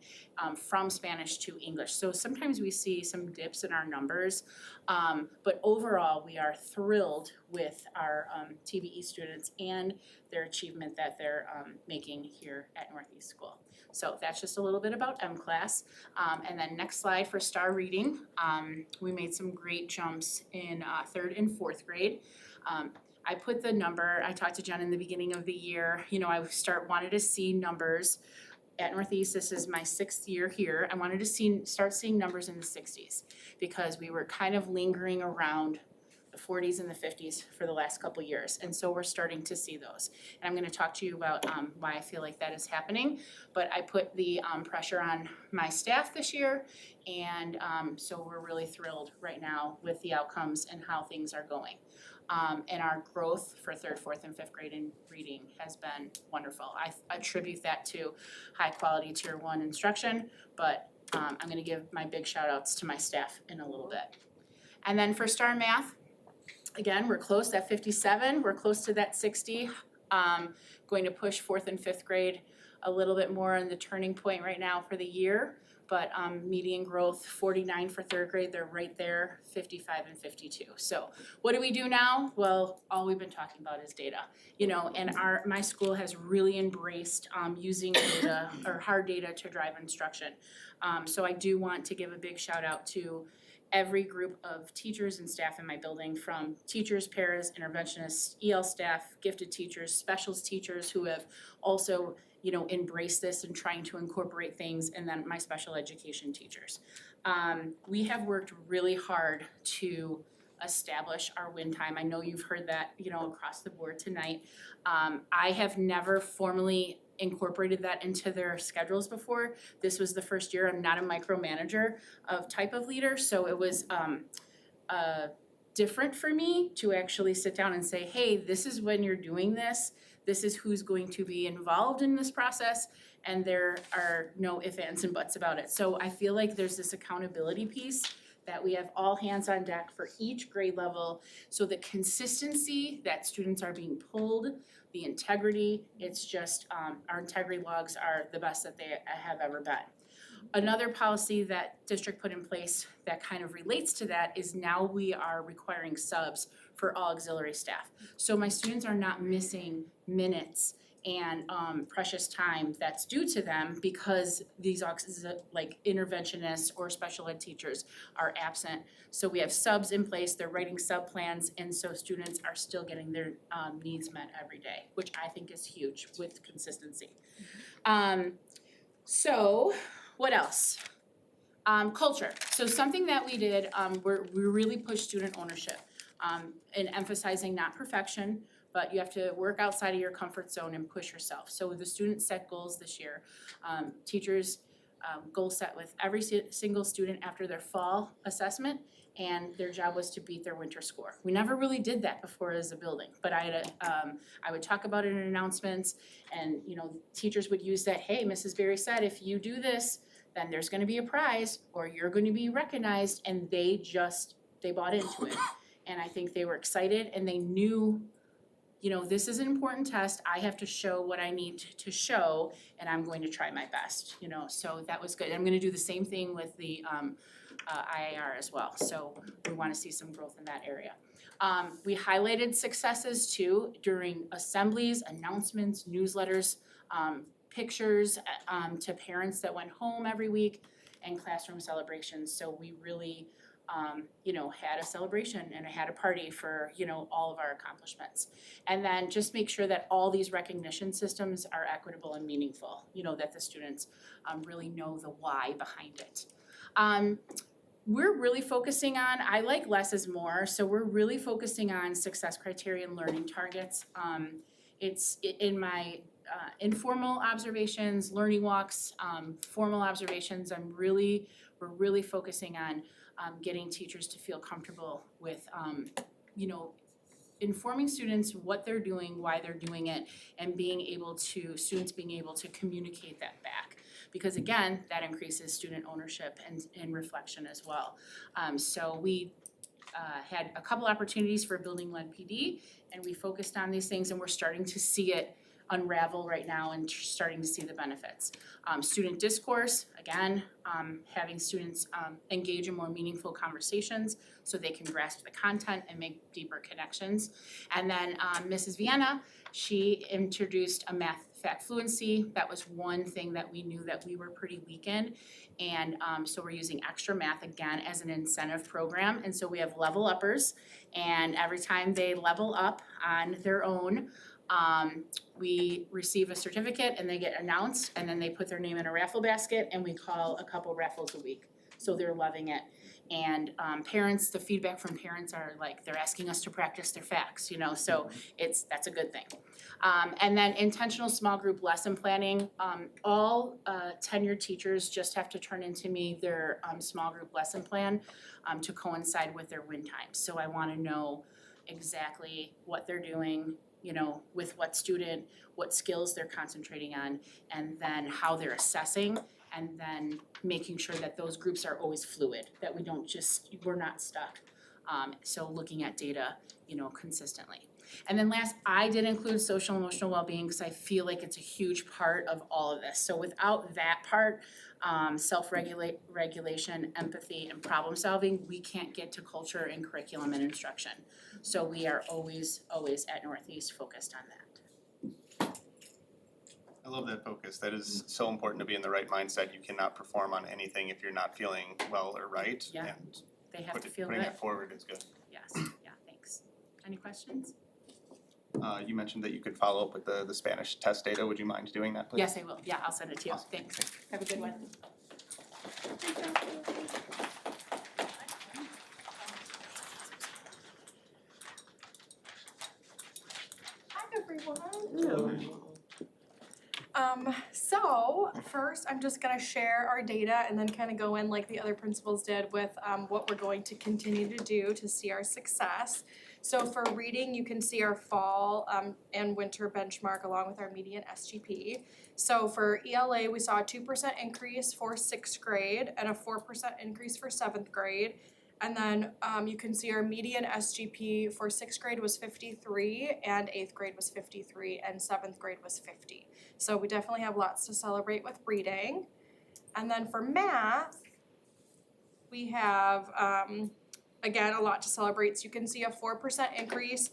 from Spanish to English. So sometimes we see some dips in our numbers, but overall, we are thrilled with our TBE students and their achievement that they're making here at Northeast School. So that's just a little bit about M-Class. And then next slide for star reading. We made some great jumps in 3rd and 4th grade. I put the number, I talked to Jen in the beginning of the year, you know, I wanted to see numbers at Northeast. This is my 6th year here. I wanted to start seeing numbers in the 60s because we were kind of lingering around the 40s and the 50s for the last couple years. And so we're starting to see those. And I'm gonna talk to you about why I feel like that is happening. But I put the pressure on my staff this year. And so we're really thrilled right now with the outcomes and how things are going. And our growth for 3rd, 4th, and 5th grade in reading has been wonderful. I attribute that to high quality tier 1 instruction, but I'm gonna give my big shout outs to my staff in a little bit. And then for star math, again, we're close at 57, we're close to that 60. Going to push 4th and 5th grade a little bit more in the turning point right now for the year. But median growth 49 for 3rd grade, they're right there, 55 and 52. So what do we do now? Well, all we've been talking about is data, you know, and my school has really embraced using data or hard data to drive instruction. So I do want to give a big shout out to every group of teachers and staff in my building, from teachers, paras, interventionists, EL staff, gifted teachers, specials teachers who have also, you know, embrace this and trying to incorporate things, and then my special education teachers. We have worked really hard to establish our win time. I know you've heard that, you know, across the board tonight. I have never formally incorporated that into their schedules before. This was the first year. I'm not a micromanager of type of leader, so it was different for me to actually sit down and say, hey, this is when you're doing this. This is who's going to be involved in this process, and there are no ifs, ands, and buts about it. So I feel like there's this accountability piece that we have all hands on deck for each grade level. So the consistency that students are being pulled, the integrity, it's just, our integrity logs are the best that they have ever been. Another policy that district put in place that kind of relates to that is now we are requiring subs for all auxiliary staff. So my students are not missing minutes and precious time that's due to them because these like interventionists or special ed teachers are absent. So we have subs in place, they're writing sub plans, and so students are still getting their needs met every day, which I think is huge with consistency. So what else? Culture. So something that we did, we really pushed student ownership and emphasizing not perfection, but you have to work outside of your comfort zone and push yourself. So the students set goals this year. Teachers goal set with every single student after their fall assessment, and their job was to beat their winter score. We never really did that before as a building, but I would talk about it in announcements, and you know, teachers would use that, hey, Mrs. Berry said if you do this, then there's gonna be a prize, or you're gonna be recognized, and they bought into it. And I think they were excited, and they knew, you know, this is an important test, I have to show what I need to show, and I'm going to try my best, you know, so that was good. I'm gonna do the same thing with the IAR as well, so we wanna see some growth in that area. We highlighted successes too during assemblies, announcements, newsletters, pictures to parents that went home every week, and classroom celebrations, so we really you know, had a celebration and had a party for, you know, all of our accomplishments. And then just make sure that all these recognition systems are equitable and meaningful, you know, that the students really know the why behind it. We're really focusing on, I like less is more, so we're really focusing on success criteria and learning targets. It's in my informal observations, learning walks, formal observations. We're really focusing on getting teachers to feel comfortable with, informing students what they're doing, why they're doing it, and students being able to communicate that back. Because again, that increases student ownership and reflection as well. So we had a couple opportunities for building-led PD, and we focused on these things, and we're starting to see it unravel right now and starting to see the benefits. Student discourse, again, having students engage in more meaningful conversations so they can grasp the content and make deeper connections. And then Mrs. Vienna, she introduced a math fact fluency. That was one thing that we knew that we were pretty weak in. And so we're using extra math again as an incentive program. And so we have level uppers, and every time they level up on their own, we receive a certificate and they get announced, and then they put their name in a raffle basket, and we call a couple raffles a week. So they're loving it. And parents, the feedback from parents are like, they're asking us to practice their facts, so that's a good thing. And then intentional small group lesson planning, all tenured teachers just have to turn into me their small group lesson plan to coincide with their win times. So I wanna know exactly what they're doing, with what student, what skills they're concentrating on, and then how they're assessing, and then making sure that those groups are always fluid, that we're not stuck. So looking at data, consistently. And then last, I did include social emotional well-being because I feel like it's a huge part of all of this. So without that part, self-regulation, empathy, and problem solving, we can't get to culture and curriculum and instruction. So we are always at Northeast focused on that. I love that focus. That is so important to be in the right mindset. You cannot perform on anything if you're not feeling well or right. Yeah, And they have to feel putting good. it forward is good. Yes, yeah, thanks. Any questions? You mentioned that you could follow up with the Spanish test data. Would you mind doing that, please? Yes, I will. Yeah, I'll send it to you. Awesome. Thanks. Have a good one. Hi, everyone. So first, I'm just gonna share our data and then kind of go in like the other principals did with what we're going to continue to do to see our success. So for reading, you can see our fall and winter benchmark along with our median SGP. So for ELA, we saw a 2% increase for 6th grade and a 4% increase for 7th grade. And then you can see our median SGP for 6th grade was 53 and 8th grade was 53 and 7th grade was 50. So we definitely have lots to celebrate with reading. And then for math, we have, again, a lot to celebrate. So you can see a 4% increase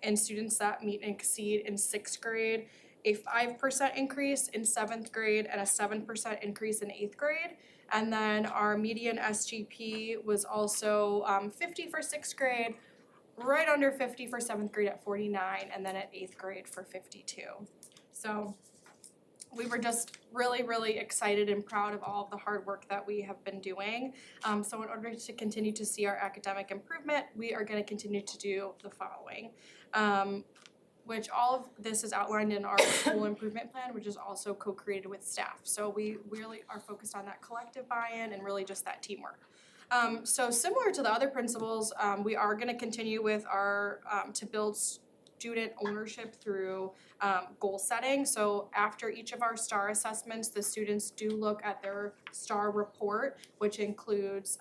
in students that meet and exceed in 6th grade, a 5% increase in 7th grade, and a 7% increase in 8th grade. And then our median SGP was also 50 for 6th grade, right under 50 for 7th grade at 49, and then at 8th grade for 52. So we were just really, really excited and proud of all of the hard work that we have been doing. So in order to continue to see our academic improvement, we are going to continue to do the following. Which all of this is outlined in our school improvement plan, which is also co-created with staff. So we really are focused on that collective buy-in and really just that teamwork. So similar to the other principles, we are gonna continue with our, to build student ownership through goal setting. So after each of our STAR assessments, the students do look at their STAR report, which includes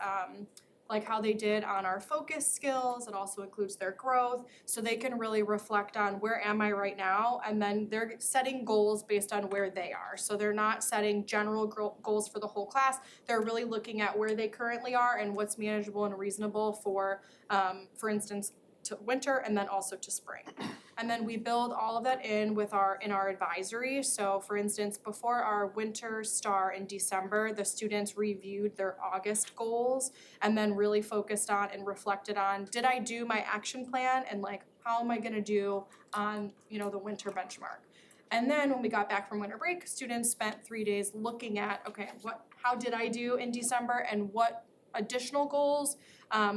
like how they did on our focus skills. It also includes their growth, so they can really reflect on where am I right now, and then they're setting goals based on where they are. So they're not setting general goals for the whole class. They're really looking at where they currently are and what's manageable and reasonable for instance, to winter and then also to spring. And then we build all of that in our advisory. So for instance, before our winter STAR in December, the students reviewed their August goals and then really focused on and reflected on, did I do my action plan, and like how am I gonna do on, the winter benchmark. And then when we got back from winter break, students spent 3 days looking at, okay, how did I do in December, and what additional goals,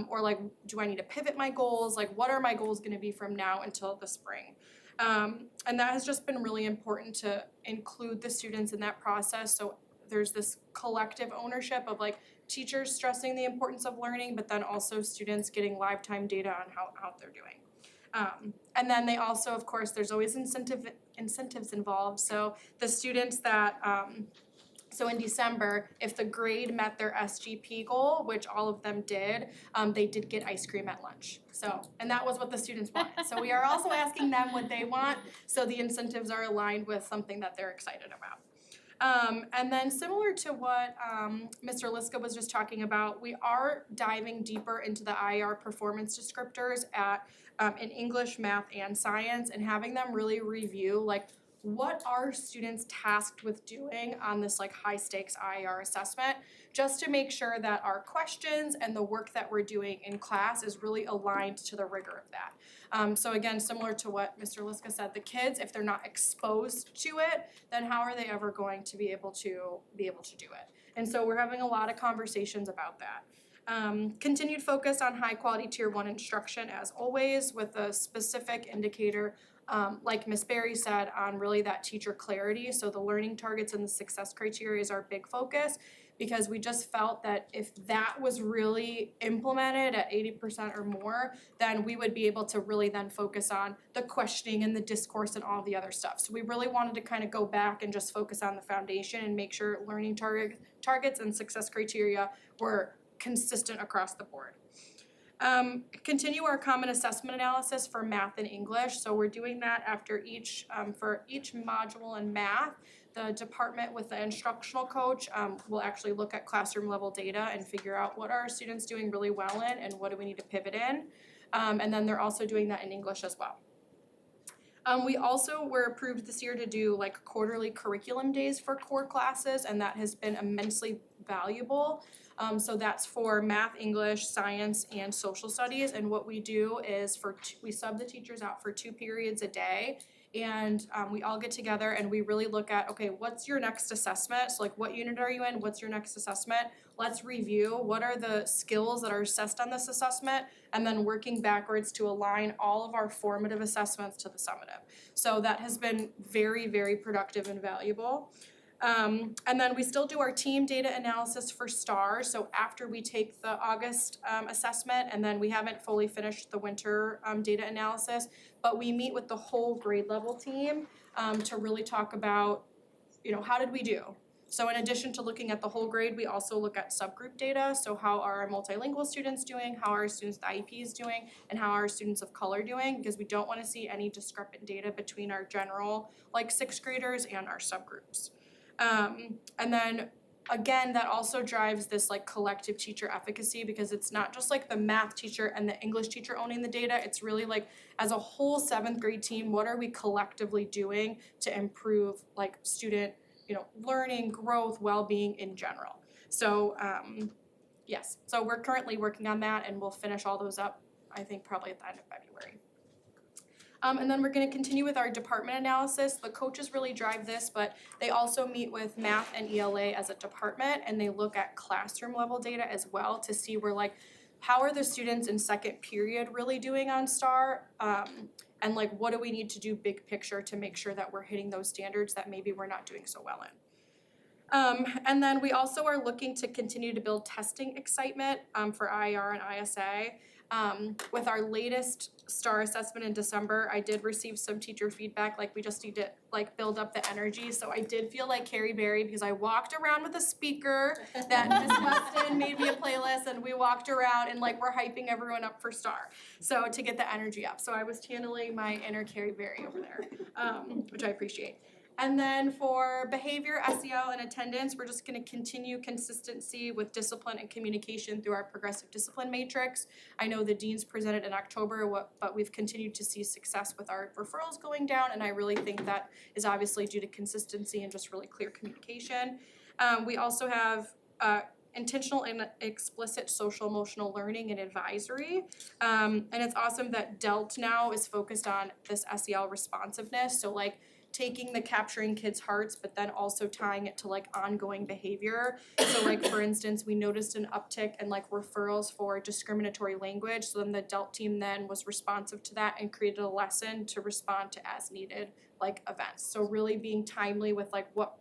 or like, do I need to pivot my goals? Like, what are my goals gonna be from now until the spring? And that has just been really important to include the students in that process, so there's this collective ownership of like teachers stressing the importance of learning, but then also students getting live time data on how they're doing. And then they also, of course, there's always incentives involved, so the students that, so in December, if the grade met their SGP goal, which all of them did, they did get ice cream at lunch. So, and that was what the students wanted. So we are also asking them what they want, so the incentives are aligned with something that they're excited about. And then similar to what Mr. Liska was just talking about, we are diving deeper into the IER performance descriptors at in English, math, and science, and having them really review like what are students tasked with doing on this like high stakes IER assessment, just to make sure that our questions and the work that we're doing in class is really aligned to the rigor of that. So again, similar to what Mr. Liska said, the kids, if they're not exposed to it, then how are they ever going to be able to do it? And so we're having a lot of conversations about that. Continued focus on high quality tier 1 instruction as always, with a specific indicator like Ms. Berry said, on really that teacher clarity. So the learning targets and the success criteria is our big focus, because we just felt that if that was really implemented at 80% or more, then we would be able to really then focus on the questioning and the discourse and all the other stuff. So we really wanted to kind of go back and just focus on the foundation and make sure learning targets and success criteria were consistent across the board. Continue our common assessment analysis for math and English. So we're doing that after each, for each module in math, the department with the instructional coach will actually look at classroom level data and figure out what are our students doing really well in and what do we need to pivot in. And then they're also doing that in English as well. We also were approved this year to do like quarterly curriculum days for core classes, and that has been immensely valuable. So that's for math, English, science, and social studies. And what we do is we sub the teachers out for 2 periods a day. And we all get together and we really look at, okay, what's your next assessment? So like, what unit are you in? What's your next assessment? Let's review what are the skills that are assessed on this assessment, and then working backwards to align all of our formative assessments to the summative. So that has been very, very productive and valuable. And then we still do our team data analysis for STAR. So after we take the August assessment, and then we haven't fully finished the winter data analysis, but we meet with the whole grade level team to really talk about, you know, how did we do? So in addition to looking at the whole grade, we also look at subgroup data. So how are our multilingual students doing? How are our students with IEPs doing? And how are our students of color doing? Because we don't want to see any discrepant data between our general, like 6th graders, and our subgroups. And then again, that also drives this like collective teacher efficacy, because it's not just like the math teacher and the English teacher owning the data. It's really like as a whole 7th grade team, what are we collectively doing to improve like student, you know, learning, growth, well-being in general. So yes, so we're currently working on that, and we'll finish all those up, I think probably at the end of February. And then we're going to continue with our department analysis. The coaches really drive this, but they also meet with math and ELA as a department, and they look at classroom level data as well to see where like, how are the students in 2nd period really doing on STAR? And like, what do we need to do big picture to make sure that we're hitting those standards that maybe we're not doing so well in. And then we also are looking to continue to build testing excitement for IER and ISA. With our latest STAR assessment in December, I did receive some teacher feedback, like we just need to like build up the energy. So I did feel like Carrie Berry, because I walked around with a speaker that Ms. Weston made me a playlist, and we walked around and like we're hyping everyone up for STAR. So to get the energy up. So I was channeling my inner Carrie Berry over there, which I appreciate. And then for behavior, SEL, and attendance, we're just going to continue consistency with discipline and communication through our progressive discipline matrix. I know the deans presented in October, but we've continued to see success with our referrals going down, and I really think that is obviously due to consistency and just really clear communication. We also have intentional and explicit social emotional learning and advisory. And it's awesome that DELT now is focused on this SEL responsiveness. So like, taking the capturing kids' hearts, but then also tying it to like ongoing behavior. So like for instance, we noticed an uptick in like referrals for discriminatory language. So then the adult team then was responsive to that and created a lesson to respond to as needed like events. So really being timely with like what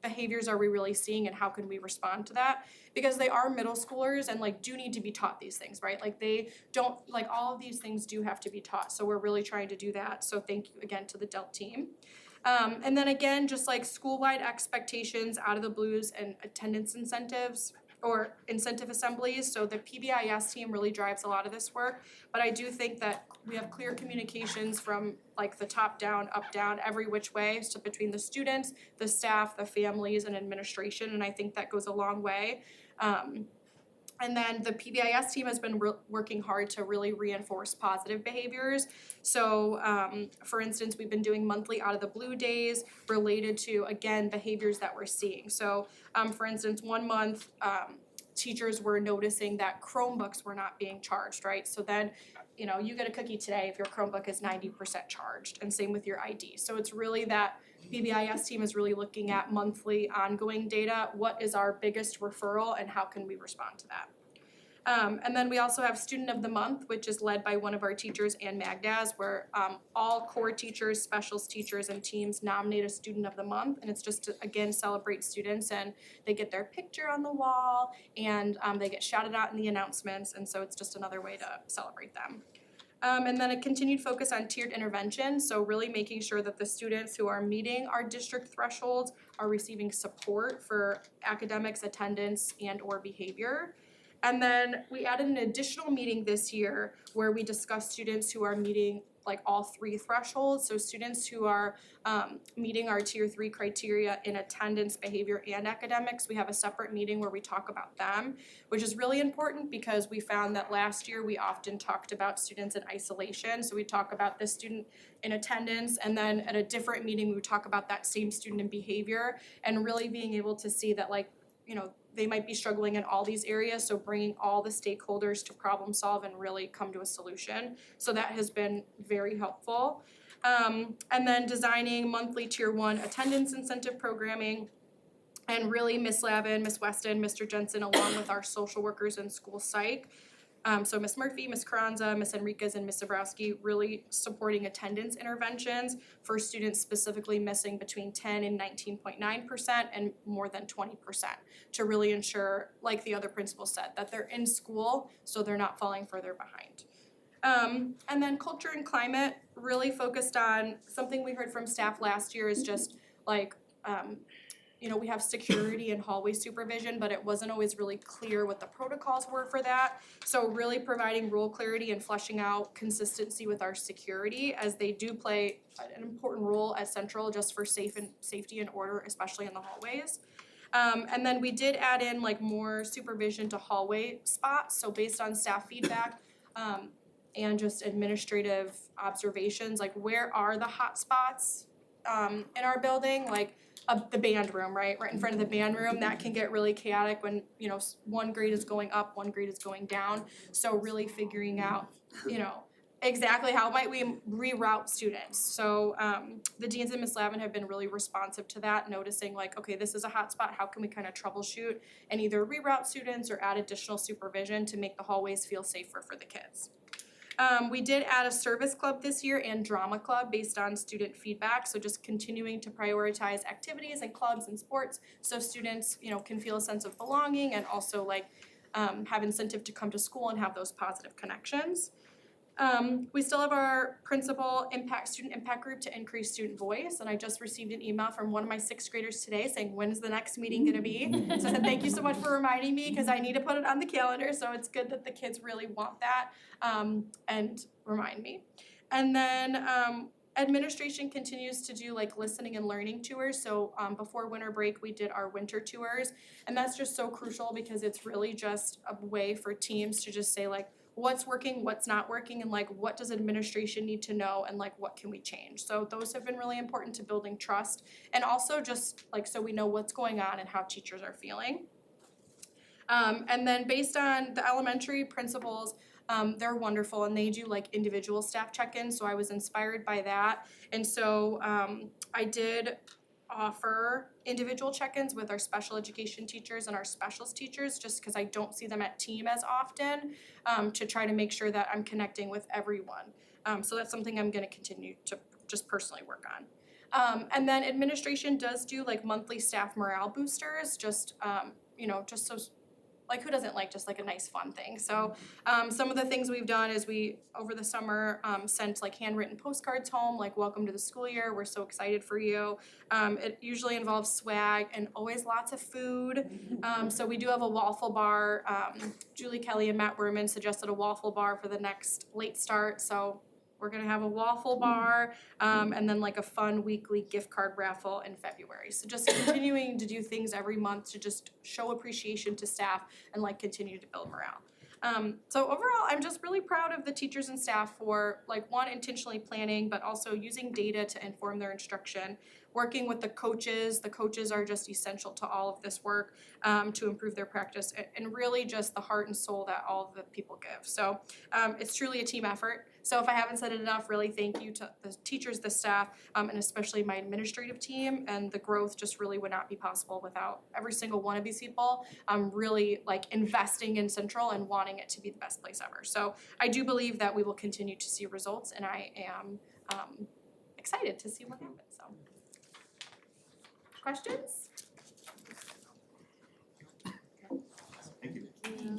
behaviors are we really seeing and how can we respond to that? Because they are middle schoolers and like do need to be taught these things, right? Like they don't, like all of these things do have to be taught. So we're really trying to do that. So thank you again to the DELT team. And then again, just like school-wide expectations out of the blues and attendance incentives or incentive assemblies. So the PBIS team really drives a lot of this work. But I do think that we have clear communications from like the top down, up down, every which way. So between the students, the staff, the families, and administration. And I think that goes a long way. And then the PBIS team has been working hard to really reinforce positive behaviors. So for instance, we've been doing monthly out of the blue days related to, again, behaviors that we're seeing. So for instance, 1 month, teachers were noticing that Chromebooks were not being charged, right? So then, you know, you get a cookie today if your Chromebook is 90% charged, and same with your ID. So it's really that PBIS team is really looking at monthly ongoing data. What is our biggest referral and how can we respond to that? And then we also have Student of the Month, which is led by one of our teachers, Ann Magdaz, where all core teachers, specials teachers, and teams nominate a Student of the Month. And it's just to, again, celebrate students, and they get their picture on the wall, and they get shouted out in the announcements. And so it's just another way to celebrate them. And then a continued focus on tiered intervention, so really making sure that the students who are meeting our district thresholds are receiving support for academics, attendance, and or behavior. And then we added an additional meeting this year where we discussed students who are meeting like all 3 thresholds. So students who are meeting our tier 3 criteria in attendance, behavior, and academics, we have a separate meeting where we talk about them, which is really important because we found that last year we often talked about students in isolation. So we talk about this student in attendance, and then at a different meeting, we would talk about that same student in behavior, and really being able to see that, like, you know, they might be struggling in all these areas, so bringing all the stakeholders to problem solve and really come to a solution. So that has been very helpful. And then designing monthly tier 1 attendance incentive programming, and really Miss Lavin, Miss Weston, Mr. Jensen, along with our social workers and school psych. So Miss Murphy, Miss Carranza, Miss Enriquez, and Miss Zabrowski really supporting attendance interventions for students specifically missing between 10 and 19.9% and more than 20% to really ensure, like the other principal said, that they're in school so they're not falling further behind. And then culture and climate really focused on something we heard from staff last year is just like, you know, we have security and hallway supervision, but it wasn't always really clear what the protocols were for that. So really providing role clarity and fleshing out consistency with our security, as they do play an important role as central just for safety and order, especially in the hallways. And then we did add in like more supervision to hallway spots. So based on staff feedback, and just administrative observations, like where are the hot spots in our building, like the band room, right in front of the band room, that can get really chaotic when, you know, one grade is going up, one grade is going down. So really figuring out, you know, exactly how might we reroute students. So the deans and Ms. Lavin have been really responsive to that, noticing like, okay, this is a hot spot, how can we kind of troubleshoot and either reroute students or add additional supervision to make the hallways feel safer for the kids. We did add a service club this year and drama club based on student feedback. So just continuing to prioritize activities and clubs and sports so students, you know, can feel a sense of belonging and also like have incentive to come to school and have those positive connections. We still have our principal student impact group to increase student voice, and I just received an email from one of my 6th graders today saying, when is the next meeting gonna be? So I said, thank you so much for reminding me, because I need to put it on the calendar, so it's good that the kids really want that, and remind me. And then administration continues to do like listening and learning tours. So before winter break, we did our winter tours, and that's just so crucial because it's really just a way for teams to just say like, what's working, what's not working, and like what does administration need to know, and like what can we change. So those have been really important to building trust, and also just like so we know what's going on and how teachers are feeling. And then based on the elementary principals, They're wonderful and they do like individual staff check-ins, so I was inspired by that. And so I did offer individual check-ins with our special education teachers and our specialist teachers, just because I don't see them at team as often, to try to make sure that I'm connecting with everyone. So that's something I'm gonna continue to just personally work on. And then administration does do like monthly staff morale boosters, just just so, like, who doesn't like just like a nice fun thing? So some of the things we've done is we, over the summer, sent like handwritten postcards home, like welcome to the school year, we're so excited for you. It usually involves swag and always lots of food. So we do have a waffle bar. Julie Kelly and Matt Berman suggested a waffle bar for the next late start, so we're gonna have a waffle bar, and then like a fun weekly gift card raffle in February. So just continuing to do things every month to just show appreciation to staff and like continue to build morale. So overall, I'm just really proud of the teachers and staff for like one, intentionally planning, but also using data to inform their instruction. Working with the coaches are just essential to all of this work, to improve their practice, and really just the heart and soul that all of the people give. So it's truly a team effort. So if I haven't said it enough, really thank you to the teachers, the staff, and especially my administrative team. And the growth just really would not be possible without every single one of these people really like investing in Central and wanting it to be the best place ever. So I do believe that we will continue to see results, and I am excited to see what happens. So, questions? Thank you.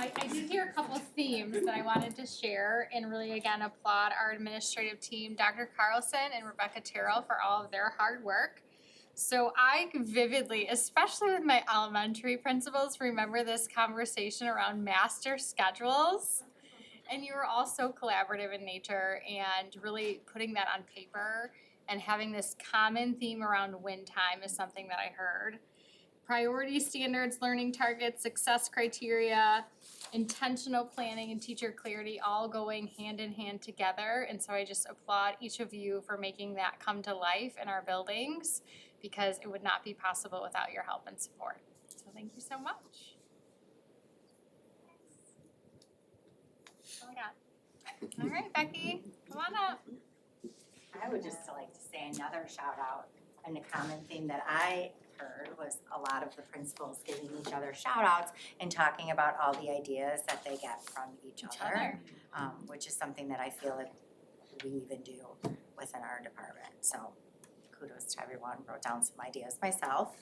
I did hear a couple of themes that I wanted to share and really again applaud our administrative team, Dr. Carlson and Rebecca Terrell, for all of their hard work. So I vividly, especially with my elementary principals, remember this conversation around master schedules. And you were all so collaborative in nature and really putting that on paper and having this common theme around win time is something that I heard. Priority standards, learning targets, success criteria, intentional planning, and teacher clarity all going hand in hand together. And so I just applaud each of you for making that come to life in our buildings, because it would not be possible without your help and support. So thank you so much. All right, Becky, come on up. I would just like to say another shout out, and the common theme that I heard was a lot of the principals giving each other shout outs and talking about all the ideas that they get from each other. Which is something that I feel like we even do within our department. So kudos to everyone, wrote down some ideas myself.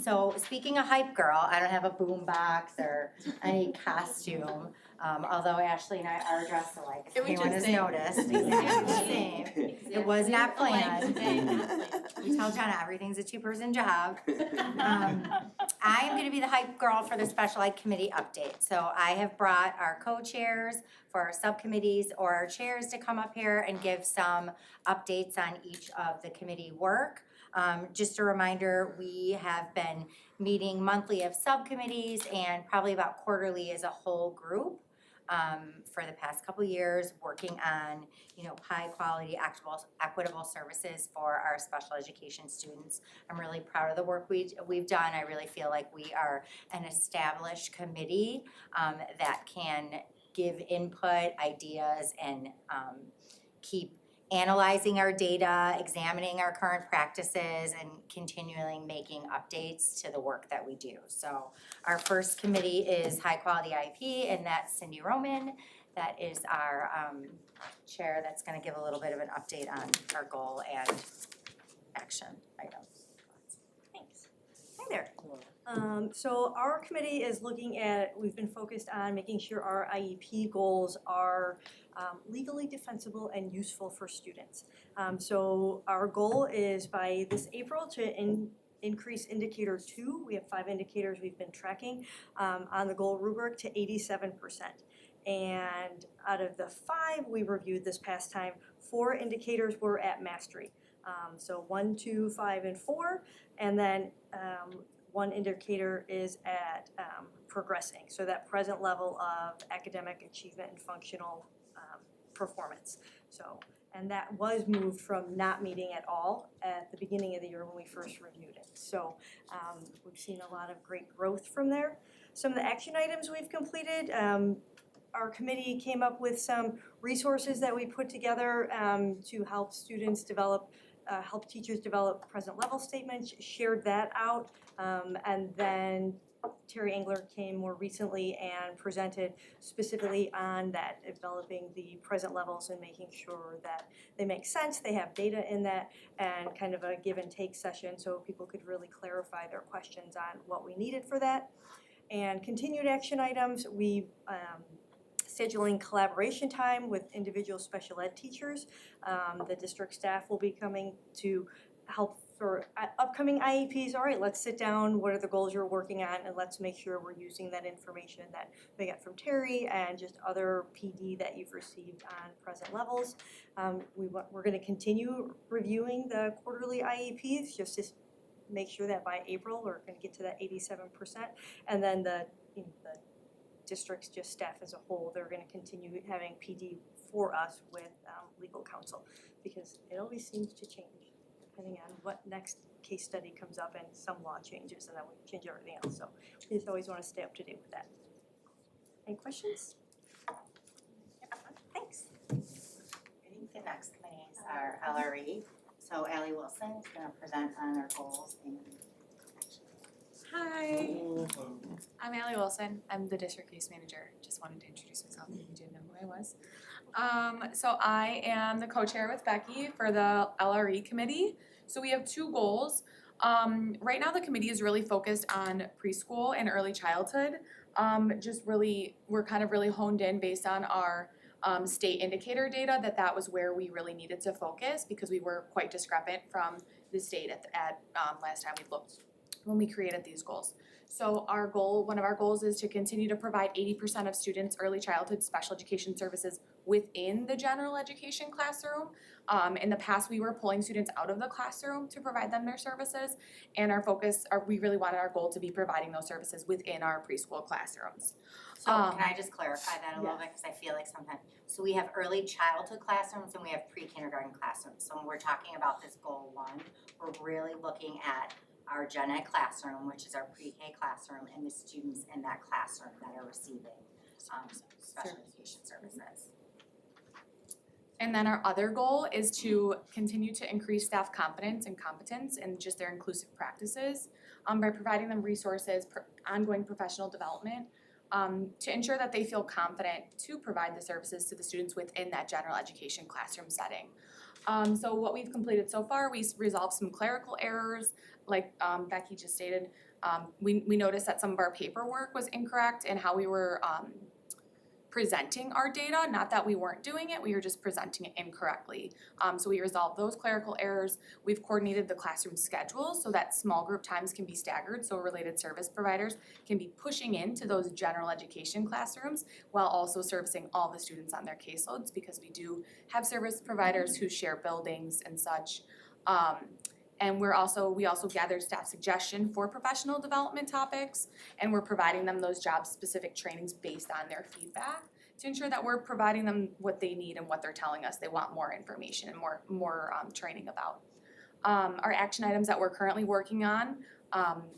So speaking of hype girl, I don't have a boom box or any costume. Although Ashley and I are dressed alike, if anyone has noticed, exactly the same. It was not planned. We tell Jenna everything's a two-person job. I am gonna be the hype girl for the special ed committee update. So I have brought our co-chairs for our subcommittees or our chairs to come up here and give some updates on each of the committee work. Just a reminder, we have been meeting monthly of subcommittees and probably about quarterly as a whole group. For the past couple years, working on, high quality, equitable services for our special education students. I'm really proud of the work we've done. I really feel like we are an established committee that can give input, ideas, and keep analyzing our data, examining our current practices, and continually making updates to the work that we do. So our first committee is High Quality IEP, and that's Cindy Roman. That is our chair that's gonna give a little bit of an update on our goal and action items. Thanks. Hi there. So our committee is looking at, we've been focused on making sure our IEP goals are legally defensible and useful for students. So our goal is by this April to increase indicator 2. We have 5 indicators we've been tracking on the goal rubric to 87%. And out of the 5 we reviewed this past time, 4 indicators were at mastery. So 1, 2, 5, and 4, and then 1 indicator is at progressing, so that present level of academic achievement and functional performance. So And that was moved from not meeting at all at the beginning of the year when we first reviewed it. So we've seen a lot of great growth from there. Some of the action items we've completed, our committee came up with some resources that we put together to help students develop, help teachers develop present level statements, shared that out. And then Terry Engler came more recently and presented specifically on that, developing the present levels and making sure that they make sense, they have data in that, and kind of a give and take session so people could really clarify their questions on what we needed for that. And continued action items, we scheduling collaboration time with individual special ed teachers. The district staff will be coming to help for upcoming IEPs. All right, let's sit down, what are the goals you're working on, and let's make sure we're using that information that we got from Terry and just other PD that you've received on present levels. We're gonna continue reviewing the quarterly IEPs, just to make sure that by April, we're gonna get to that 87%. And then the district's just staff as a whole, they're gonna continue having PD for us with legal counsel, because it always seems to change depending on what next case study comes up and some law changes, and then we change everything else. So we just always wanna stay up to date with that. Any questions? Thanks. I think the next committees are LRE. So Allie Wilson is gonna present on our goals and Hi, I'm Allie Wilson. I'm the district case manager. Just wanted to introduce myself if you didn't know who I was. So I am the co-chair with Becky for the LRE committee. So we have two goals. Right now the committee is really focused on preschool and early childhood. We're kind of really honed in based on our state indicator data that was where we really needed to focus, because we were quite discrepant from the state at last time we looked when we created these goals. So one of our goals is to continue to provide 80% of students early childhood special education services within the general education classroom. In the past, we were pulling students out of the classroom to provide them their services, and we really wanted our goal to be providing those services within our preschool classrooms. So can I just clarify that a little bit, because I feel like sometimes, so we have early childhood classrooms and we have pre-kindergarten classrooms. So when we're talking about this goal 1, we're really looking at our gen ed classroom, which is our pre-K classroom, and the students in that classroom that are receiving special education services. And then our other goal is to continue to increase staff confidence and competence in just their inclusive practices by providing them resources, ongoing professional development, to ensure that they feel confident to provide the services to the students within that general education classroom setting. So what we've completed so far, we resolved some clerical errors, like Becky just stated. We noticed that some of our paperwork was incorrect in how we were presenting our data, not that we weren't doing it, we were just presenting it incorrectly. So we resolved those clerical errors. We've coordinated the classroom schedule so that small group times can be staggered, so related service providers can be pushing into those general education classrooms while also servicing all the students on their caseloads, because we do have service providers who share buildings and such. And we also gathered staff suggestion for professional development topics, and we're providing them those job-specific trainings based on their feedback to ensure that we're providing them what they need and what they're telling us they want more information and more training about. Our action items that we're currently working on,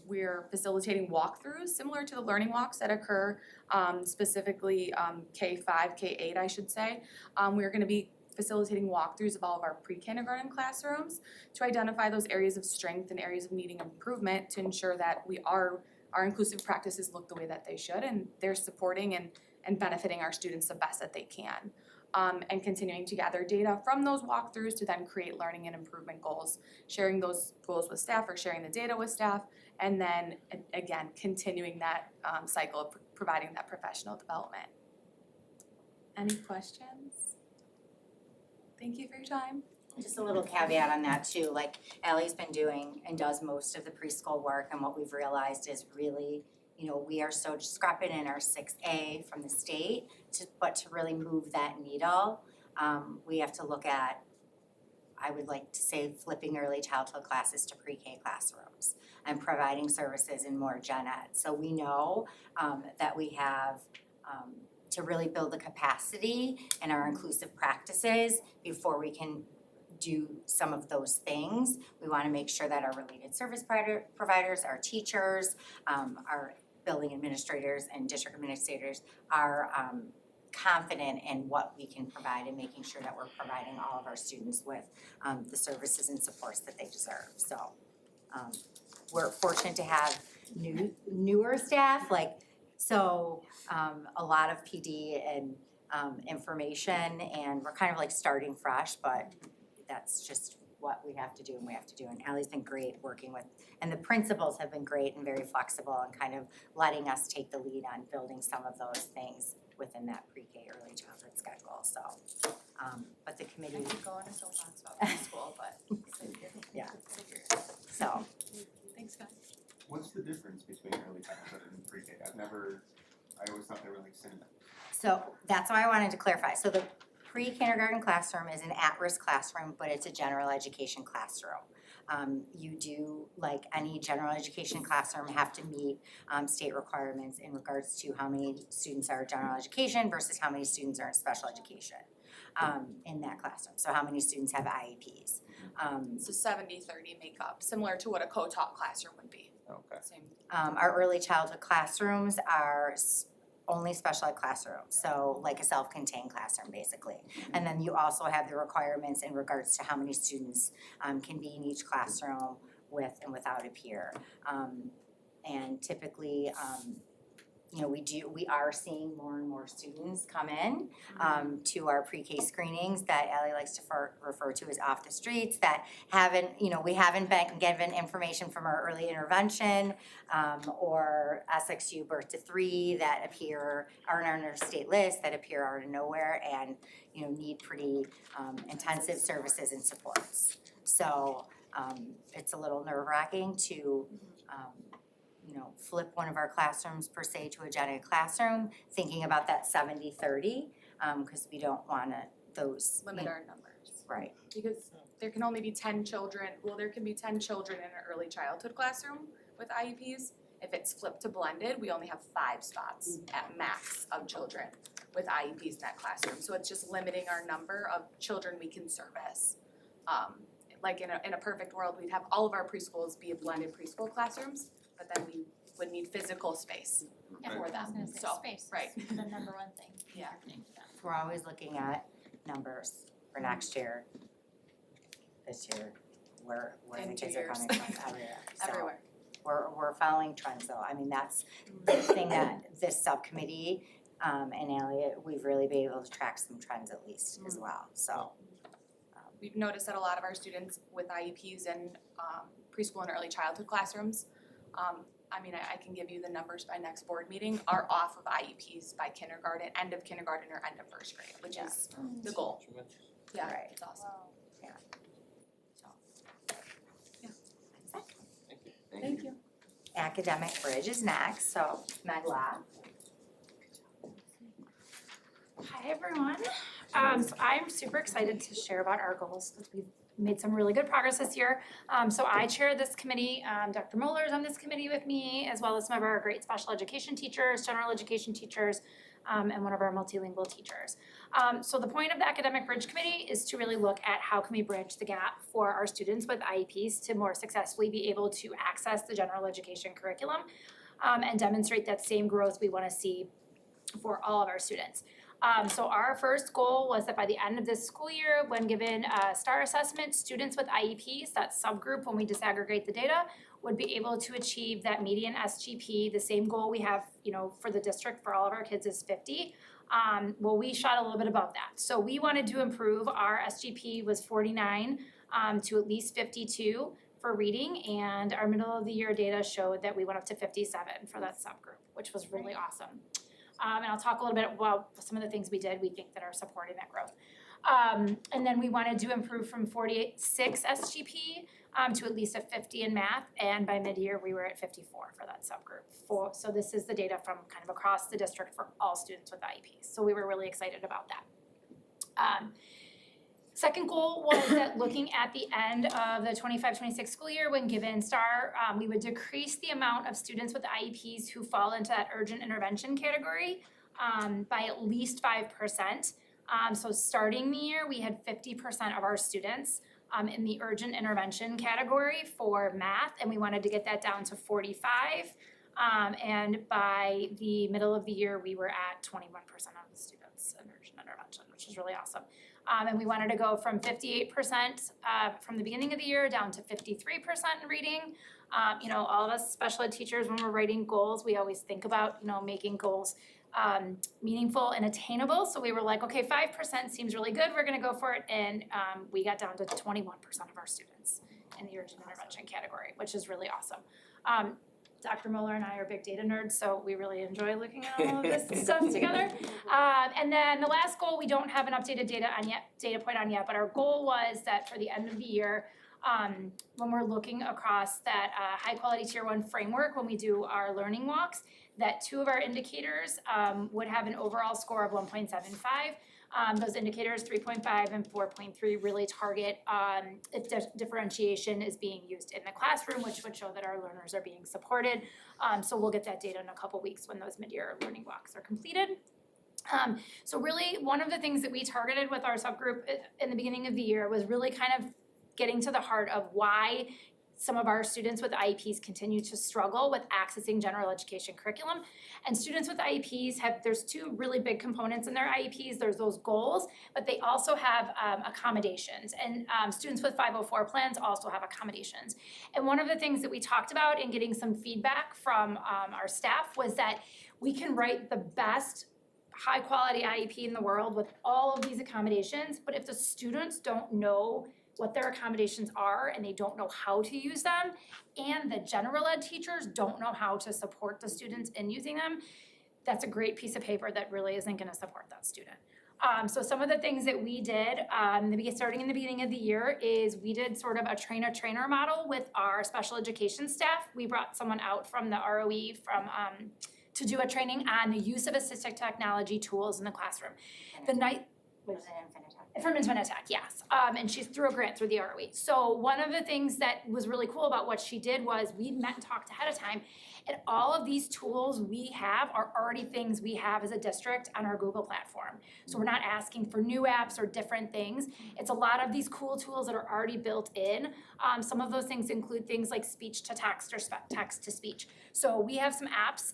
we're facilitating walkthroughs similar to the learning walks that occur specifically K5, K8 I should say. We're gonna be facilitating walkthroughs of all of our pre-kindergarten classrooms to identify those areas of strength and areas of needing improvement to ensure that our inclusive practices look the way that they should, and they're supporting and benefiting our students the best that they can. And continuing to gather data from those walkthroughs to then create learning and improvement goals, sharing those goals with staff or sharing the data with staff, and then again, continuing that cycle of providing that professional development. Any questions? Thank you for your time. Just a little caveat on that too, like Allie's been doing and does most of the preschool work, and what we've realized is really, we are so discrepant in our 6A from the state, but to really move that needle, we have to look at, I would like to say, flipping early childhood classes to pre-K classrooms and providing services in more gen ed. So we know that we have to really build the capacity in our inclusive practices before we can do some of those things, we wanna make sure that our related service providers, our teachers, our building administrators and district administrators are confident in what we can provide and making sure that we're providing all of our students with the services and supports that they deserve. So we're fortunate to have newer staff, a lot of PD and information, and we're kind of like starting fresh, but that's just what we have to do and we have to do. And Ally's been great working with, and the principals have been great and very flexible and kind of letting us take the lead on building some of those things within that pre-K early childhood schedule, so. But the committee. I could go on a soapbox about preschool, but Yeah. So. Thanks, guys. What's the difference between early childhood and pre-K? I always thought they were like synonyms. So that's why I wanted to clarify. So the pre-kindergarten classroom is an at-risk classroom, but it's a general education classroom. You do, like any general education classroom, have to meet state requirements in regards to how many students are general education versus how many students are in special education in that classroom. So how many students have IEPs? So 70-30 makeup, similar to what a co-taught classroom would be. Okay. Same. Our early childhood classrooms are only special ed classrooms, so like a self-contained classroom basically. And then you also have the requirements in regards to how many students can be in each classroom with and without a peer. And typically, we are seeing more and more students come in to our pre-K screenings that Ally likes to refer to as off the streets, that we haven't been given information from our early intervention or SXU birth to 3 that are on our state list that appear out of nowhere and need pretty intensive services and supports. So it's a little nerve-wracking to flip one of our classrooms per se to a gen ed classroom, thinking about that 70-30, because we don't wanna Limit our numbers. Right. Because there can only be 10 children, there can be 10 children in an early childhood classroom with IEPs. If it's flipped to blended, we only have 5 spots at max of children with IEPs in that classroom. So it's just limiting our number of children we can service. Like in a perfect world, we'd have all of our preschools be blended preschool classrooms, but then we would need physical space Yeah, for I was them. gonna say So, space right. is the number one thing. Yeah. We're always looking at numbers for next year, this year, where In the 2 kids are years. coming from everywhere. So Everywhere. we're following trends though. I mean, that's the thing that this subcommittee and Elliot, we've really been able to track some trends at least as well, so. We've noticed that a lot of our students with IEPs in preschool and early childhood classrooms, I can give you the numbers by next board meeting, are off of IEPs by kindergarten, end of kindergarten or end of first grade, which is the goal. Yeah, Right. it's awesome. Thank you. Academic Bridge is next, so Meg Lapp. Hi, everyone. So I'm super excited to share about our goals because we've made some really good progress this year. So I chair this committee. Dr. Moeller is on this committee with me, as well as some of our great special education teachers, general education teachers, and one of our multilingual teachers. So the point of the Academic Bridge Committee is to really look at how can we bridge the gap for our students with IEPs to more successfully be able to access the general education curriculum and demonstrate that same growth we want to see for all of our students. So our first goal was that by the end of this school year, when given a STAR assessment, students with IEPs, that subgroup when we disaggregate the data, would be able to achieve that median SGP. The same goal we have, for the district for all of our kids is 50. Well, we shot a little bit above that. So we wanted to improve. Our SGP was 49 to at least 52 for reading, and our middle of the year data showed that we went up to 57 for that subgroup, which was really awesome. And I'll talk a little bit about some of the things we did, we think that are supporting that growth. And then we wanted to improve from 46 SGP to at least a 50 in math, and by mid-year we were at 54 for that subgroup. So this is the data from kind of across the district for all students with IEPs. So we were really excited about that. Second goal was that looking at the end of the 25-26 school year, when given STAR, we would decrease the amount of students with IEPs who fall into that urgent intervention category by at least 5%. So starting the year, we had 50% of our students in the urgent intervention category for math, and we wanted to get that down to 45. And by the middle of the year, we were at 21% of the students in urgent intervention, which is really awesome. And we wanted to go from 58% from the beginning of the year down to 53% in reading. All of us special ed teachers, when we're writing goals, we always think about, making goals meaningful and attainable. So we were like, okay, 5% seems really good, we're gonna go for it. And we got down to 21% of our students in the urgent intervention category, which is really awesome. Dr. Mueller and I are big data nerds, so we really enjoy looking at all of this stuff together. And then the last goal, we don't have an updated data point on yet, but our goal was that for the end of the year, when we're looking across that high quality tier 1 framework, when we do our learning walks, that 2 of our indicators would have an overall score of 1.75. Those indicators, 3.5 and 4.3, really target if differentiation is being used in the classroom, which would show that our learners are being supported. So we'll get that data in a couple weeks when those mid-year learning walks are completed. So really, one of the things that we targeted with our subgroup in the beginning of the year was really kind of getting to the heart of why some of our students with IEPs continue to struggle with accessing general education curriculum. And students with IEPs there's 2 really big components in their IEPs. There's those goals, but they also have accommodations. And students with 504 plans also have accommodations. And one of the things that we talked about in getting some feedback from our staff was that we can write the best high quality IEP in the world with all of these accommodations, but if the students don't know what their accommodations are and they don't know how to use them, and the general ed teachers don't know how to support the students in using them, that's a great piece of paper that really isn't gonna support that student. So some of the things that we did, starting in the beginning of the year, is we did sort of a trainer model with our special education staff. We brought someone out from the ROE to do a training on the use of assistive technology tools in the classroom. Was it Infinitec? From Infinitec, yes. And she's through a grant through the ROE. So one of the things that was really cool about what she did was we met and talked ahead of time, and all of these tools we have are already things we have as a district on our Google platform. So we're not asking for new apps or different things. It's a lot of these cool tools that are already built in. Some of those things include things like speech to text or text to speech. So we have some apps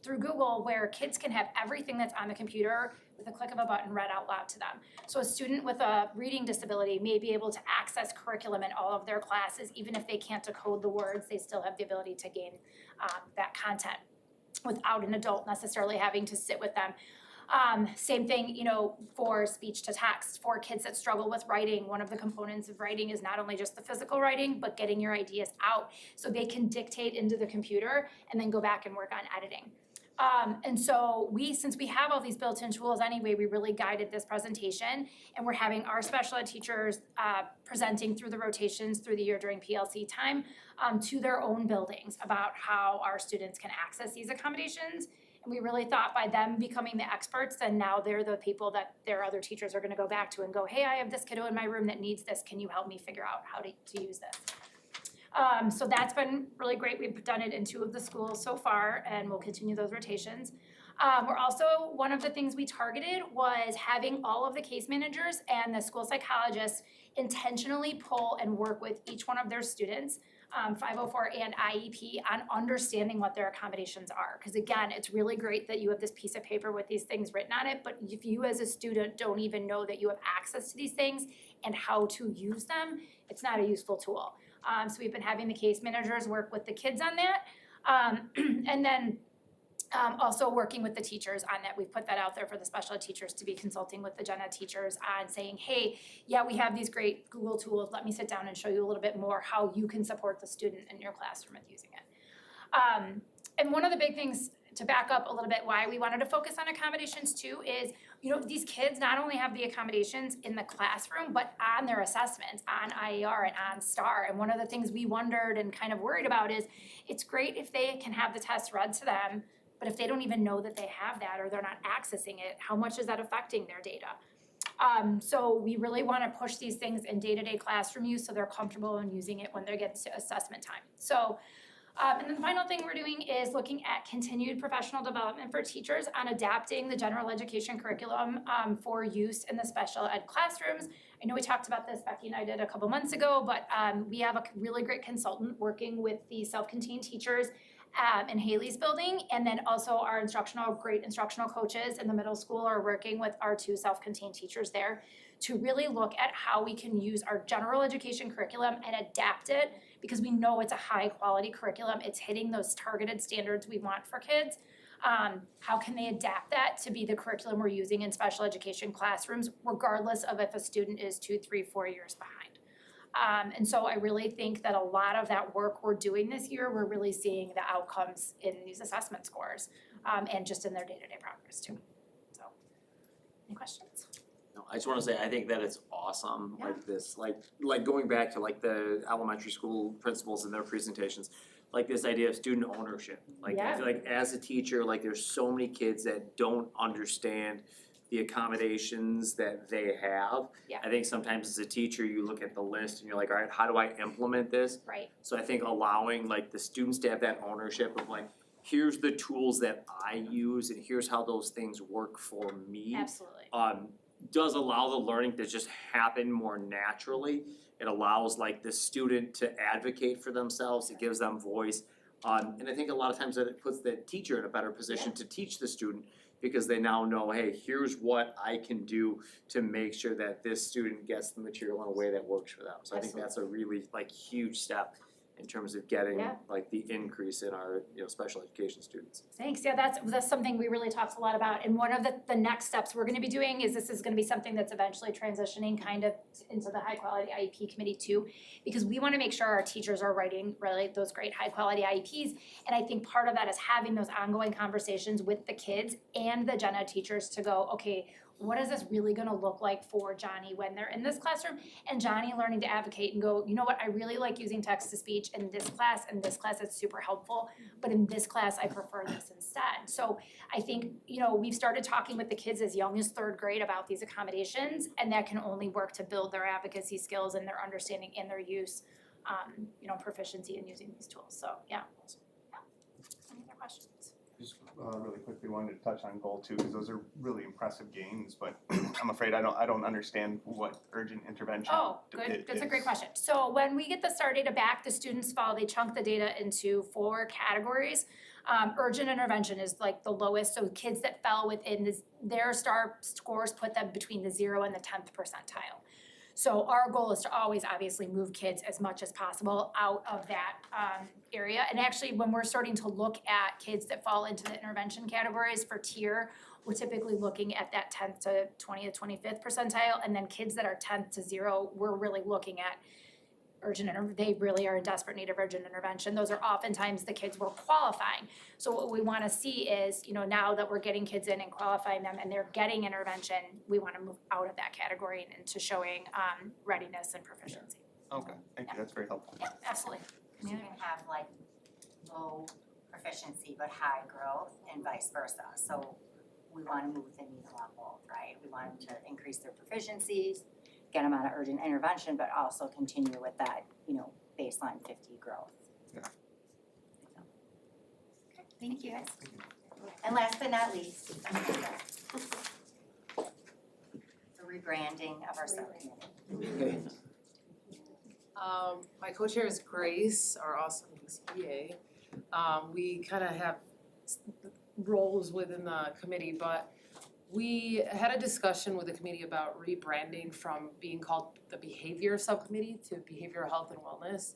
through Google where kids can have everything that's on the computer with a click of a button read out loud to them. So a student with a reading disability may be able to access curriculum in all of their classes. Even if they can't decode the words, they still have the ability to gain that content without an adult necessarily having to sit with them. Same thing, for speech to text. For kids that struggle with writing, one of the components of writing is not only just the physical writing, but getting your ideas out so they can dictate into the computer and then go back and work on editing. And so since we have all these built-in tools anyway, we really guided this presentation, and we're having our special ed teachers presenting through the rotations through the year during PLC time to their own buildings about how our students can access these accommodations. And we really thought by them becoming the experts, then now they're the people that their other teachers are gonna go back to and go, hey, I have this kiddo in my room that needs this, can you help me figure out how to use this? So that's been really great. We've done it in 2 of the schools so far, and we'll continue those rotations. We're also, one of the things we targeted was having all of the case managers and the school psychologists intentionally pull and work with each one of their students, 504 and IEP, on understanding what their accommodations are. Because again, it's really great that you have this piece of paper with these things written on it, but if you as a student don't even know that you have access to these things and how to use them, it's not a useful tool. So we've been having the case managers work with the kids on that. And then also working with the teachers on that. We've put that out there for the special ed teachers to be consulting with the gen ed teachers on saying, hey, yeah, we have these great Google tools. Let me sit down and show you a little bit more how you can support the student in your classroom with using it. And one of the big things, to back up a little bit, why we wanted to focus on accommodations too is, these kids not only have the accommodations in the classroom, but on their assessments, on IER and on STAR. And one of the things we wondered and kind of worried about is, it's great if they can have the test read to them, but if they don't even know that they have that or they're not accessing it, how much is that affecting their data? So we really want to push these things in day-to-day classroom use so they're comfortable in using it when they get to assessment time. So And then the final thing we're doing is looking at continued professional development for teachers on adapting the general education curriculum for use in the special ed classrooms. I know we talked about this, Becky and I did a couple months ago, but we have a really great consultant working with the self-contained teachers in Haley's building, and then also our great instructional coaches in the middle school are working with our 2 self-contained teachers there to really look at how we can use our general education curriculum and adapt it, because we know it's a high quality curriculum, it's hitting those targeted standards we want for kids. How can they adapt that to be the curriculum we're using in special education classrooms, regardless of if a student is 2, 3, 4 years behind? And so I really think that a lot of that work we're doing this year, we're really seeing the outcomes in these assessment scores, and just in their day-to-day progress too. So, any questions? No, I just wanna say, I think that it's awesome, like this, like going back to like the elementary school principals and their presentations, like this idea of student ownership. Like I feel like as a teacher, like there's so many kids that don't understand the accommodations that they have. Yeah. I think sometimes as a teacher, you look at the list and you're like, all right, how do I implement this? Right. So I think allowing like the students to have that ownership of like, here's the tools that I use and here's how those things work for me. Absolutely. Does allow the learning to just happen more naturally. It allows like the student to advocate for themselves, it gives them voice. And I think a lot of times that it puts the teacher in a better position to teach the student, because they now know, hey, here's what I can do to make sure that this student gets the material in a way that works for them. So I think that's a really like huge step in terms of getting like the increase in our, special education students. Thanks, yeah, that's something we really talked a lot about, and one of the next steps we're gonna be doing is this is gonna be something that's eventually transitioning kind of into the high quality IEP committee too, because we wanna make sure our teachers are writing really those great high quality IEPs, and I think part of that is having those ongoing conversations with the kids and the gen ed teachers to go, okay, what is this really gonna look like for Johnny when they're in this classroom? And Johnny learning to advocate and go, you know what, I really like using text to speech in this class, it's super helpful, but in this class, I prefer this instead. So I think, we've started talking with the kids as young as 3rd grade about these accommodations, and that can only work to build their advocacy skills and their understanding and their use, proficiency in using these tools, so, yeah. Any other questions? Just really quickly wanted to touch on goal 2, because those are really impressive gains, but I'm afraid I don't understand what urgent intervention Oh, good, that's a great question. So when we get the STAR data back, the students they chunk the data into 4 categories. Urgent intervention is like the lowest, so kids that fell within their STAR scores put them between the 0 and the 10th percentile. So our goal is to always obviously move kids as much as possible out of that area. And actually, when we're starting to look at kids that fall into the intervention categories for tier, we're typically looking at that 10th to 20th, 25th percentile. And then kids that are 10th to 0, we're really looking at they really are in desperate need of urgent intervention. Those are oftentimes the kids we're qualifying. So what we wanna see is, now that we're getting kids in and qualifying them and they're getting intervention, we wanna move out of that category and into showing readiness and proficiency. Okay, thank you, that's very helpful. Yeah, absolutely. You can have like low proficiency but high growth and vice versa. So we wanna move the needle on both, right? We want them to increase their proficiencies, get them out of urgent intervention, but also continue with that, baseline 50 growth. Yeah. Okay, thank you guys. And last but not least, the rebranding of our subcommittee. My co-chair is Grace, our awesome CPA. We kind of have roles within the committee, but we had a discussion with the committee about rebranding from being called the Behavior Subcommittee to Behavioral Health and Wellness.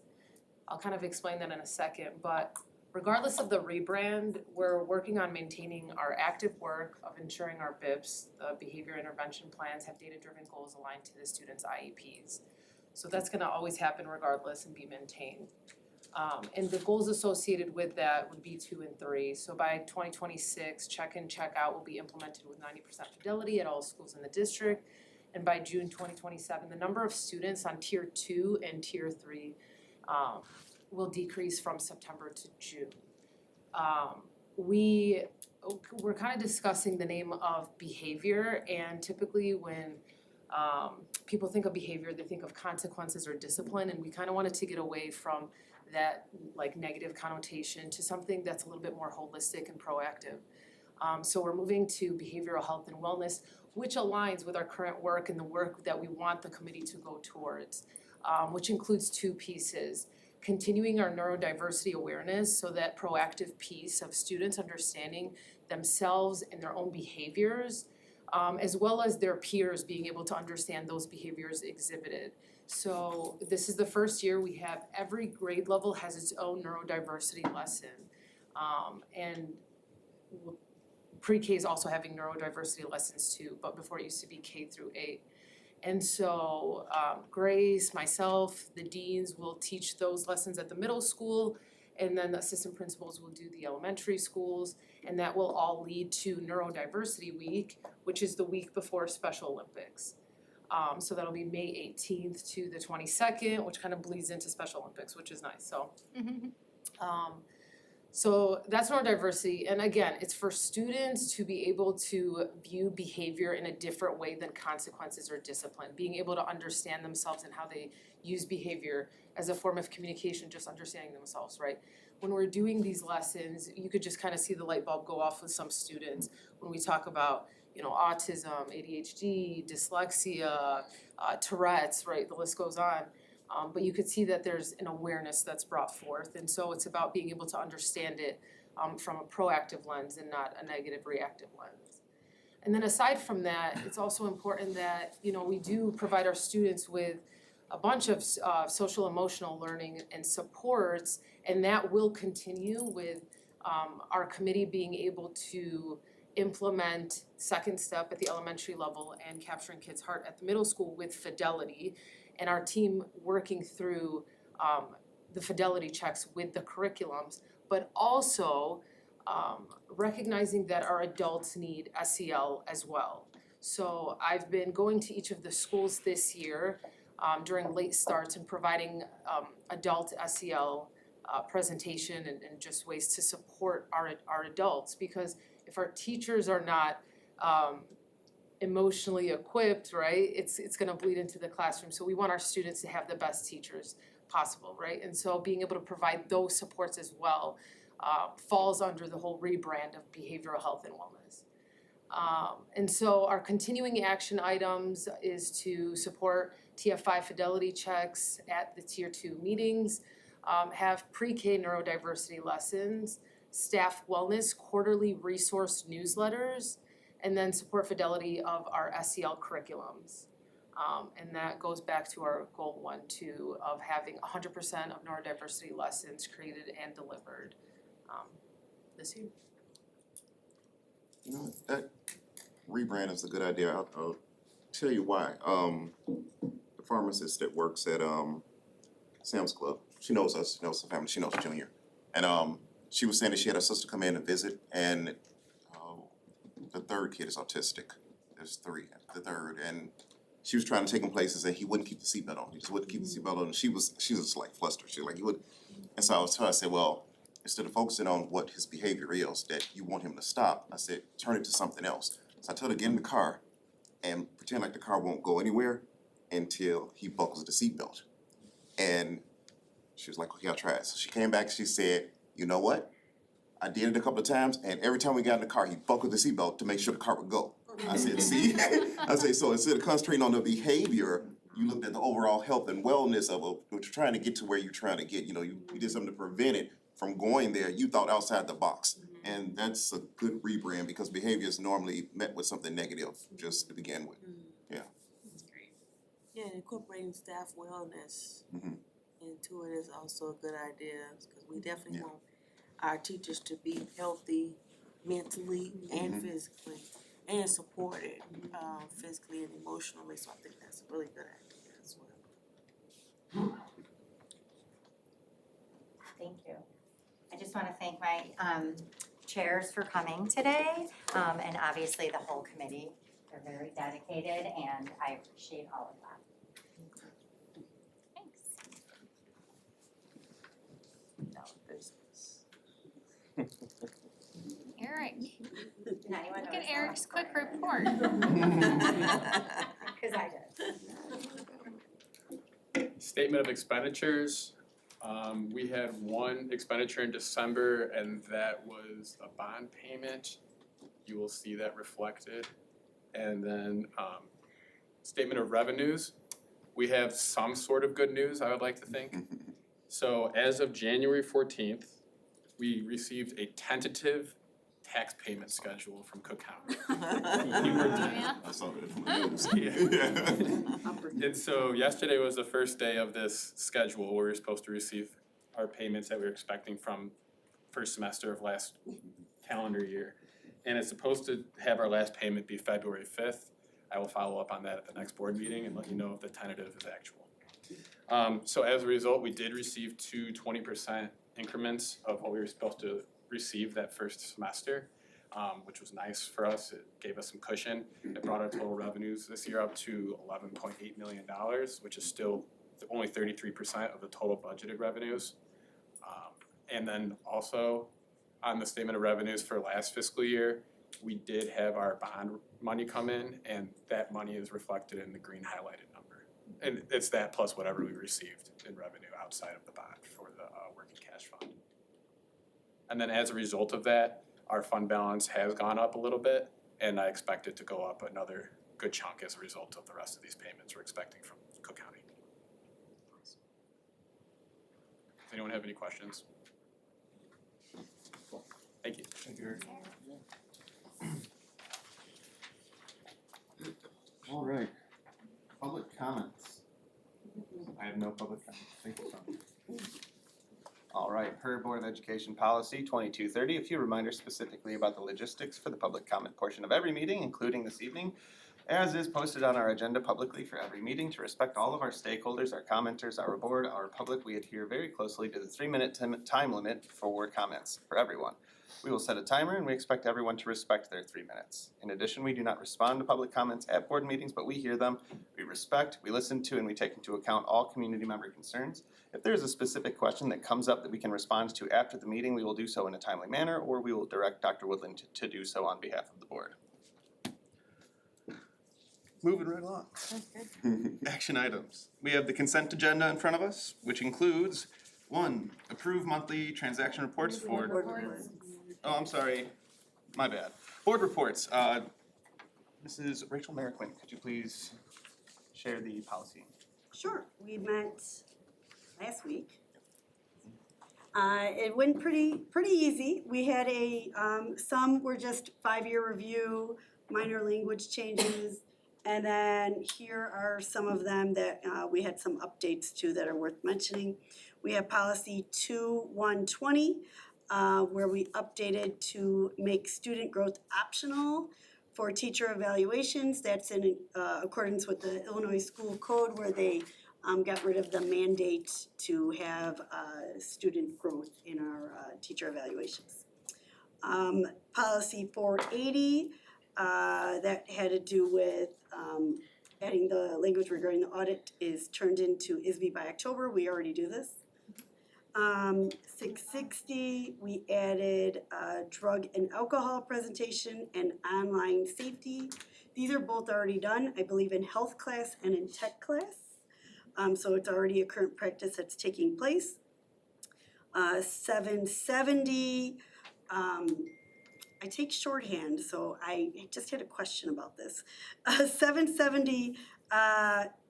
I'll kind of explain that in a second, but regardless of the rebrand, we're working on maintaining our active work of ensuring our BIPs, the behavior intervention plans, have data-driven goals aligned to the students' IEPs. So that's gonna always happen regardless and be maintained. And the goals associated with that would be 2 and 3. So by 2026, check-in, check-out will be implemented with 90% fidelity at all schools in the district. And by June 2027, the number of students on Tier 2 and Tier 3 will decrease from September to June. We're kind of discussing the name of behavior, and typically when people think of behavior, they think of consequences or discipline, and we kind of wanted to get away from that like negative connotation to something that's a little bit more holistic and proactive. So we're moving to behavioral health and wellness, which aligns with our current work and the work that we want the committee to go towards, which includes two pieces. Continuing our neurodiversity awareness, so that proactive piece of students understanding themselves and their own behaviors, as well as their peers being able to understand those behaviors exhibited. So this is the first year we have every grade level has its own neurodiversity lesson. And pre-K is also having neurodiversity lessons too, but before it used to be K through 8. And so Grace, myself, the deans will teach those lessons at the middle school, and then the assistant principals will do the elementary schools, and that will all lead to Neurodiversity Week, which is the week before Special Olympics. So that'll be May 18th to the 22nd, which kind of bleeds into Special Olympics, which is nice, so. So that's neurodiversity, and again, it's for students to be able to view behavior in a different way than consequences or discipline, being able to understand themselves and how they use behavior as a form of communication, just understanding themselves, right? When we're doing these lessons, you could just kind of see the light bulb go off with some students when we talk about, you know, autism, ADHD, dyslexia, Tourette's, right, the list goes on. But you could see that there's an awareness that's brought forth, and so it's about being able to understand it from a proactive lens and not a negative reactive lens. And then aside from that, it's also important that, you know, we do provide our students with a bunch of social emotional learning and supports, and that will continue with our committee being able to implement second step at the elementary level and capturing kids' heart at the middle school with fidelity, and our team working through the fidelity checks with the curriculums, but also recognizing that our adults need SEL as well. So I've been going to each of the schools this year during late starts and providing adult SEL presentation and just ways to support our adults, because if our teachers are not emotionally equipped, right, it's gonna bleed into the classroom. So we want our students to have the best teachers possible, right? And so being able to provide those supports as well falls under the whole rebrand of behavioral health and wellness. And so our continuing action items is to support TF5 fidelity checks at the Tier 2 meetings, have pre-K neurodiversity lessons, staff wellness quarterly resource newsletters, and then support fidelity of our SEL curriculums. And that goes back to our goal 1-2 of having 100% of neurodiversity lessons created and delivered this year. You know, that rebrand is a good idea. I'll tell you why. The pharmacist that works at Sam's Club, she knows us, she knows the family, she knows Junior. And she was saying that she had her sister come in and visit, and the third kid is autistic. There's 3, the third, and she was trying to take him places and he wouldn't keep the seatbelt on. He just wouldn't keep the seatbelt on, and she was just like flustered. She like, he would, and so I was telling her, I said, well, instead of focusing on what his behavior is that you want him to stop, I said, turn it to something else. So I told her, get in the car and pretend like the car won't go anywhere until he buckles the seatbelt. And she was like, okay, I'll try it. So she came back, she said, you know what? I did it a couple of times, and every time we got in the car, he buckled the seatbelt to make sure the car would go. I said, see? I said, so instead of concentrating on the behavior, you looked at the overall health and wellness of what you're trying to get to where you're trying to get. You know, you did something to prevent it from going there. You thought outside the box. And that's a good rebrand, because behavior is normally met with something negative just to begin with. Yeah. Yeah, and incorporating staff wellness into it is also a good idea, because we definitely want our teachers to be healthy mentally and physically, and supported physically and emotionally, so I think that's a really good idea as well. Thank you. I just wanna thank my chairs for coming today, and obviously the whole committee. They're very dedicated, and I appreciate all of that. Eric, Did anyone look at notice that? Eric's quick report. Cause I did. Statement of expenditures, We had one expenditure in December and that was a bond payment. You will see that reflected. And then, statement of revenues, we have some sort of good news, I would like to think. So as of January 14th, we received a tentative tax payment schedule from Cook County. I saw that from the news. And so yesterday was the first day of this schedule where we were supposed to receive our payments that we were expecting from first semester of last calendar year. And it's supposed to have our last payment be February 5th. I will follow up on that at the next board meeting and let you know if the tentative is actual. So as a result, we did receive two 20% increments of what we were supposed to receive that first semester, which was nice for us. It gave us some cushion. It brought our total revenues this year up to $11.8 million, which is still only 33% of the total budgeted revenues. And then also on the statement of revenues for last fiscal year, we did have our bond money come in, and that money is reflected in the green highlighted number. And it's that plus whatever we received in revenue outside of the bond for the working cash fund. And then as a result of that, our fund balance has gone up a little bit, and I expect it to go up another good chunk as a result of the rest of these payments we're expecting from Cook County. Does anyone have any questions? Cool. Thank you. Thank you. All right, public comments. I have no public comments, thank you, Tom. All right, per Board of Education Policy 2230, a few reminders specifically about the logistics for the public comment portion of every meeting, including this evening, as is posted on our agenda publicly for every meeting. To respect all of our stakeholders, our commenters, our board, our public, we adhere very closely to the 3-minute time limit for comments for everyone. We will set a timer and we expect everyone to respect their 3 minutes. In addition, we do not respond to public comments at board meetings, but we hear them, we respect, we listen to, and we take into account all community member concerns. If there is a specific question that comes up that we can respond to after the meeting, we will do so in a timely manner, or we will direct Dr. Woodland to do so on behalf of the board. Moving right along. Action items. We have the consent agenda in front of us, which includes 1, approve monthly transaction reports for. Oh, I'm sorry, my bad. Board reports, Mrs. Rachel Merriquin, could you please share the policy? Sure, we met last week. It went pretty easy. We had some were just 5-year review, minor language changes, and then here are some of them that we had some updates to that are worth mentioning. We have policy 2120, where we updated to make student growth optional for teacher evaluations. That's in accordance with the Illinois School Code, where they got rid of the mandate to have student growth in our teacher evaluations. Policy 480, that had to do with adding the language regarding the audit is turned into ISB by October. We already do this. 660, we added drug and alcohol presentation and online safety. These are both already done, I believe, in health class and in tech class. So it's already a current practice that's taking place. 770, I take shorthand, so I just had a question about this. 770,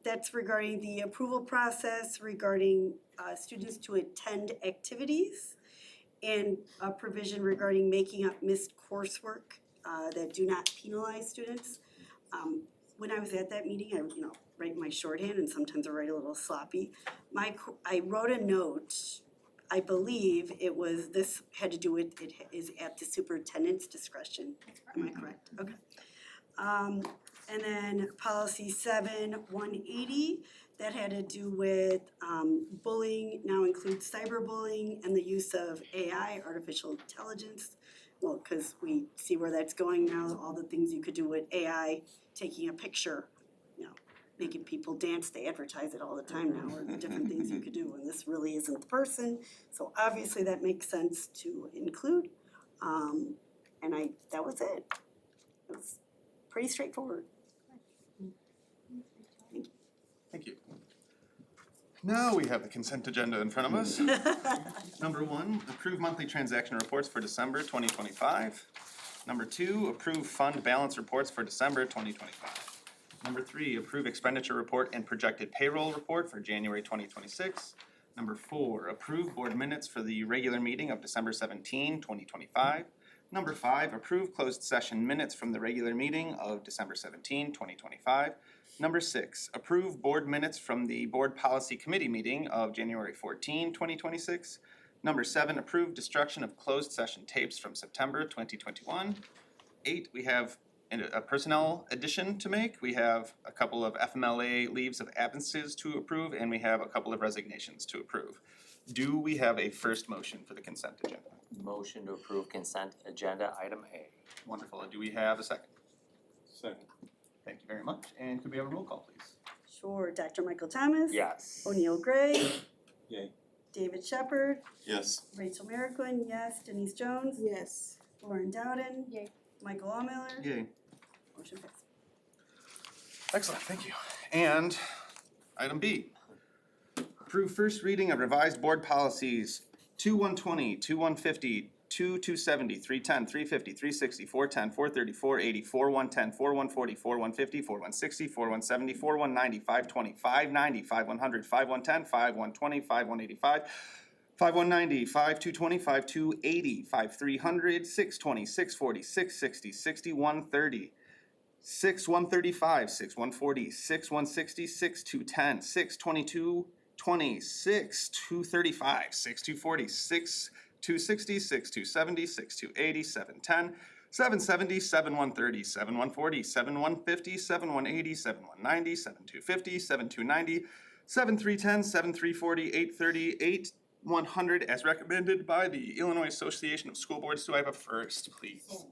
that's regarding the approval process regarding students to attend activities, and a provision regarding making up missed coursework that do not penalize students. When I was at that meeting, I write my shorthand, and sometimes I write a little sloppy. I wrote a note. I believe this had to do with, it is at the superintendent's discretion. Am I correct? Okay. And then policy 7180, that had to do with bullying, now includes cyberbullying and the use of AI, artificial intelligence. Well, because we see where that's going now, all the things you could do with AI, taking a picture, making people dance, they advertise it all the time now, or the different things you could do, and this really isn't the person. So obviously that makes sense to include. And that was it. It was pretty straightforward. Thank you. Now we have the consent agenda in front of us. Number 1, approve monthly transaction reports for December 2025. Number 2, approve fund balance reports for December 2025. Number 3, approve expenditure report and projected payroll report for January 2026. Number 4, approve board minutes for the regular meeting of December 17, 2025. Number 5, approve closed session minutes from the regular meeting of December 17, 2025. Number 6, approve board minutes from the board policy committee meeting of January 14, 2026. Number 7, approve destruction of closed session tapes from September 2021. 8, we have a personnel addition to make. We have a couple of FMLA leaves of absences to approve, and we have a couple of resignations to approve. Do we have a first motion for the consent agenda? Motion to approve consent agenda item A. Wonderful. Do we have a second? Second. Thank you very much. And could we have a roll call, please? Sure, Dr. Michael Thomas. Yes. O'Neill Gray. Yay. David Shepherd. Yes. Rachel Merrickwin, yes. Denise Jones. Yes. Lauren Dowden. Yay. Michael Allmiller. Yay. Motion passed. Excellent, thank you. And item B. Approve first reading of revised board policies 2120, 2150, 2270, 310, 350, 360, 410, 430, 480, 4110, 4140, 4150, 4160, 4170, 4190, 520, 590, 5100, 5110, 5120, 5185, 5190, 5220, 5280, 5300, 620, 640, 660, 6130, 6135, 6140, 6160, 6210, 622, 26, 235, 6240, 6260, 6270, 6280, 710, 770, 7130, 7140, 7150, 7180, 7190, 7250, 7290, 7310, 7340, 830, 8100 as recommended by the Illinois Association of School Boards. Do I have a first, please?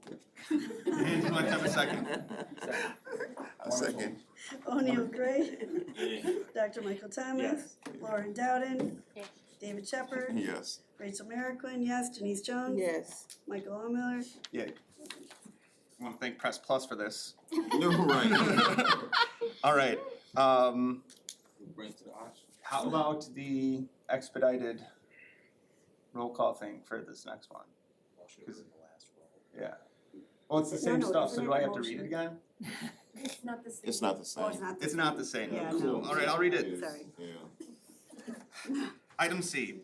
And do I have a second? A second. O'Neill Gray. Dr. Michael Thomas. Lauren Dowden. Yes. David Shepherd. Yes. Rachel Merrickwin, yes. Denise Jones. Yes. Michael Allmiller. Yay. I want to thank Press Plus for this. No, right. All right, Bring it to the auction. how about the expedited roll call thing for this next one? Yeah. Well, it's the same No, stuff, so isn't do it I a have to read it motion? again? It's not the same. It's not the same. Oh, it's not the It's not the same. Yeah, Cool. no. All right, I'll read it. Sorry. Yeah. Item C.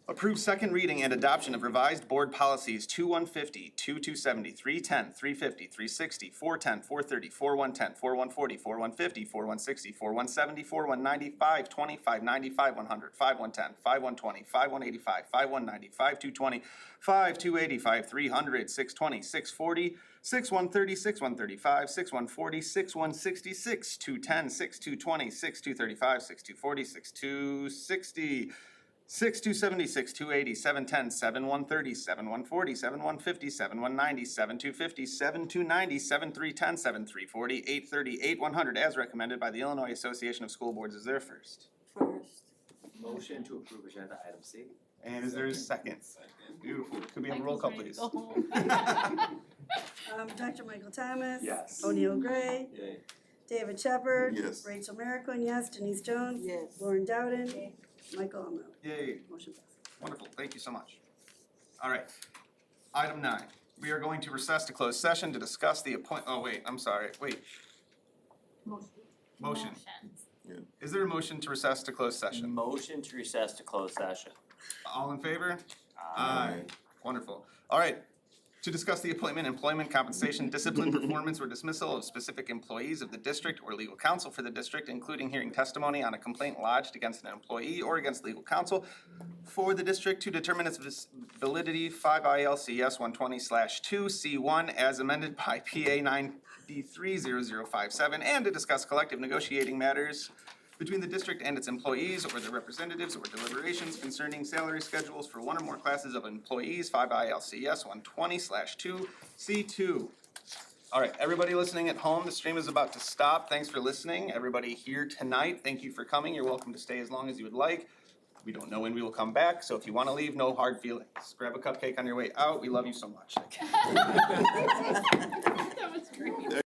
Approve second reading and adoption of revised board policies 2150, 2270, 310, 350, 360, 410, 430, 4110, 4140, 4150, 4160, 4170, 4190, 520, 590, 5100, 5110, 5120, 5185, 5190, 5220, 5280, 5300, 620, 640, 6130, 6135, 6140, 6160, 6210, 6220, 6235, 6240, 6260, 6270, 6280, 710, 7130, 7140, 7150, 7190, 7250, 7290, 7310, 7340, 830, 8100 as recommended by the Illinois Association of School Boards. Is there a first? First. Motion to approve agenda item C. And is there a second? Beautiful. Could we have a roll call, please? Dr. Michael Thomas. Yes. O'Neill Gray. Yay. David Shepherd. Yes. Rachel Merrickwin, yes. Denise Jones. Yes. Lauren Dowden. Michael Allmiller. Yay. Motion passed. Wonderful, thank you so much. All right, item 9. We are going to recess to closed session to discuss the Motion. Is there a motion to recess to closed session? Motion to recess to closed session. All in favor? Wonderful. All right, to discuss the appointment, employment, compensation, discipline, performance, or dismissal of specific employees of the district or legal counsel for the district, including hearing testimony on a complaint lodged against an employee or against legal counsel for the district to determine its validity, 5 ILCS 120/2 C1 as amended by PA 930057, and to discuss collective negotiating matters between the district and its employees or their representatives or deliberations concerning salary schedules for one or more classes of employees, 5 ILCS 120/2 C2. All right, everybody listening at home, the stream is about to stop. Thanks for listening. Everybody here tonight, thank you for coming. You're welcome to stay as long as you would like. We don't know when we will come back, so if you want to leave, no hard feelings. Grab a cupcake on your way out. We love you so much. That was great.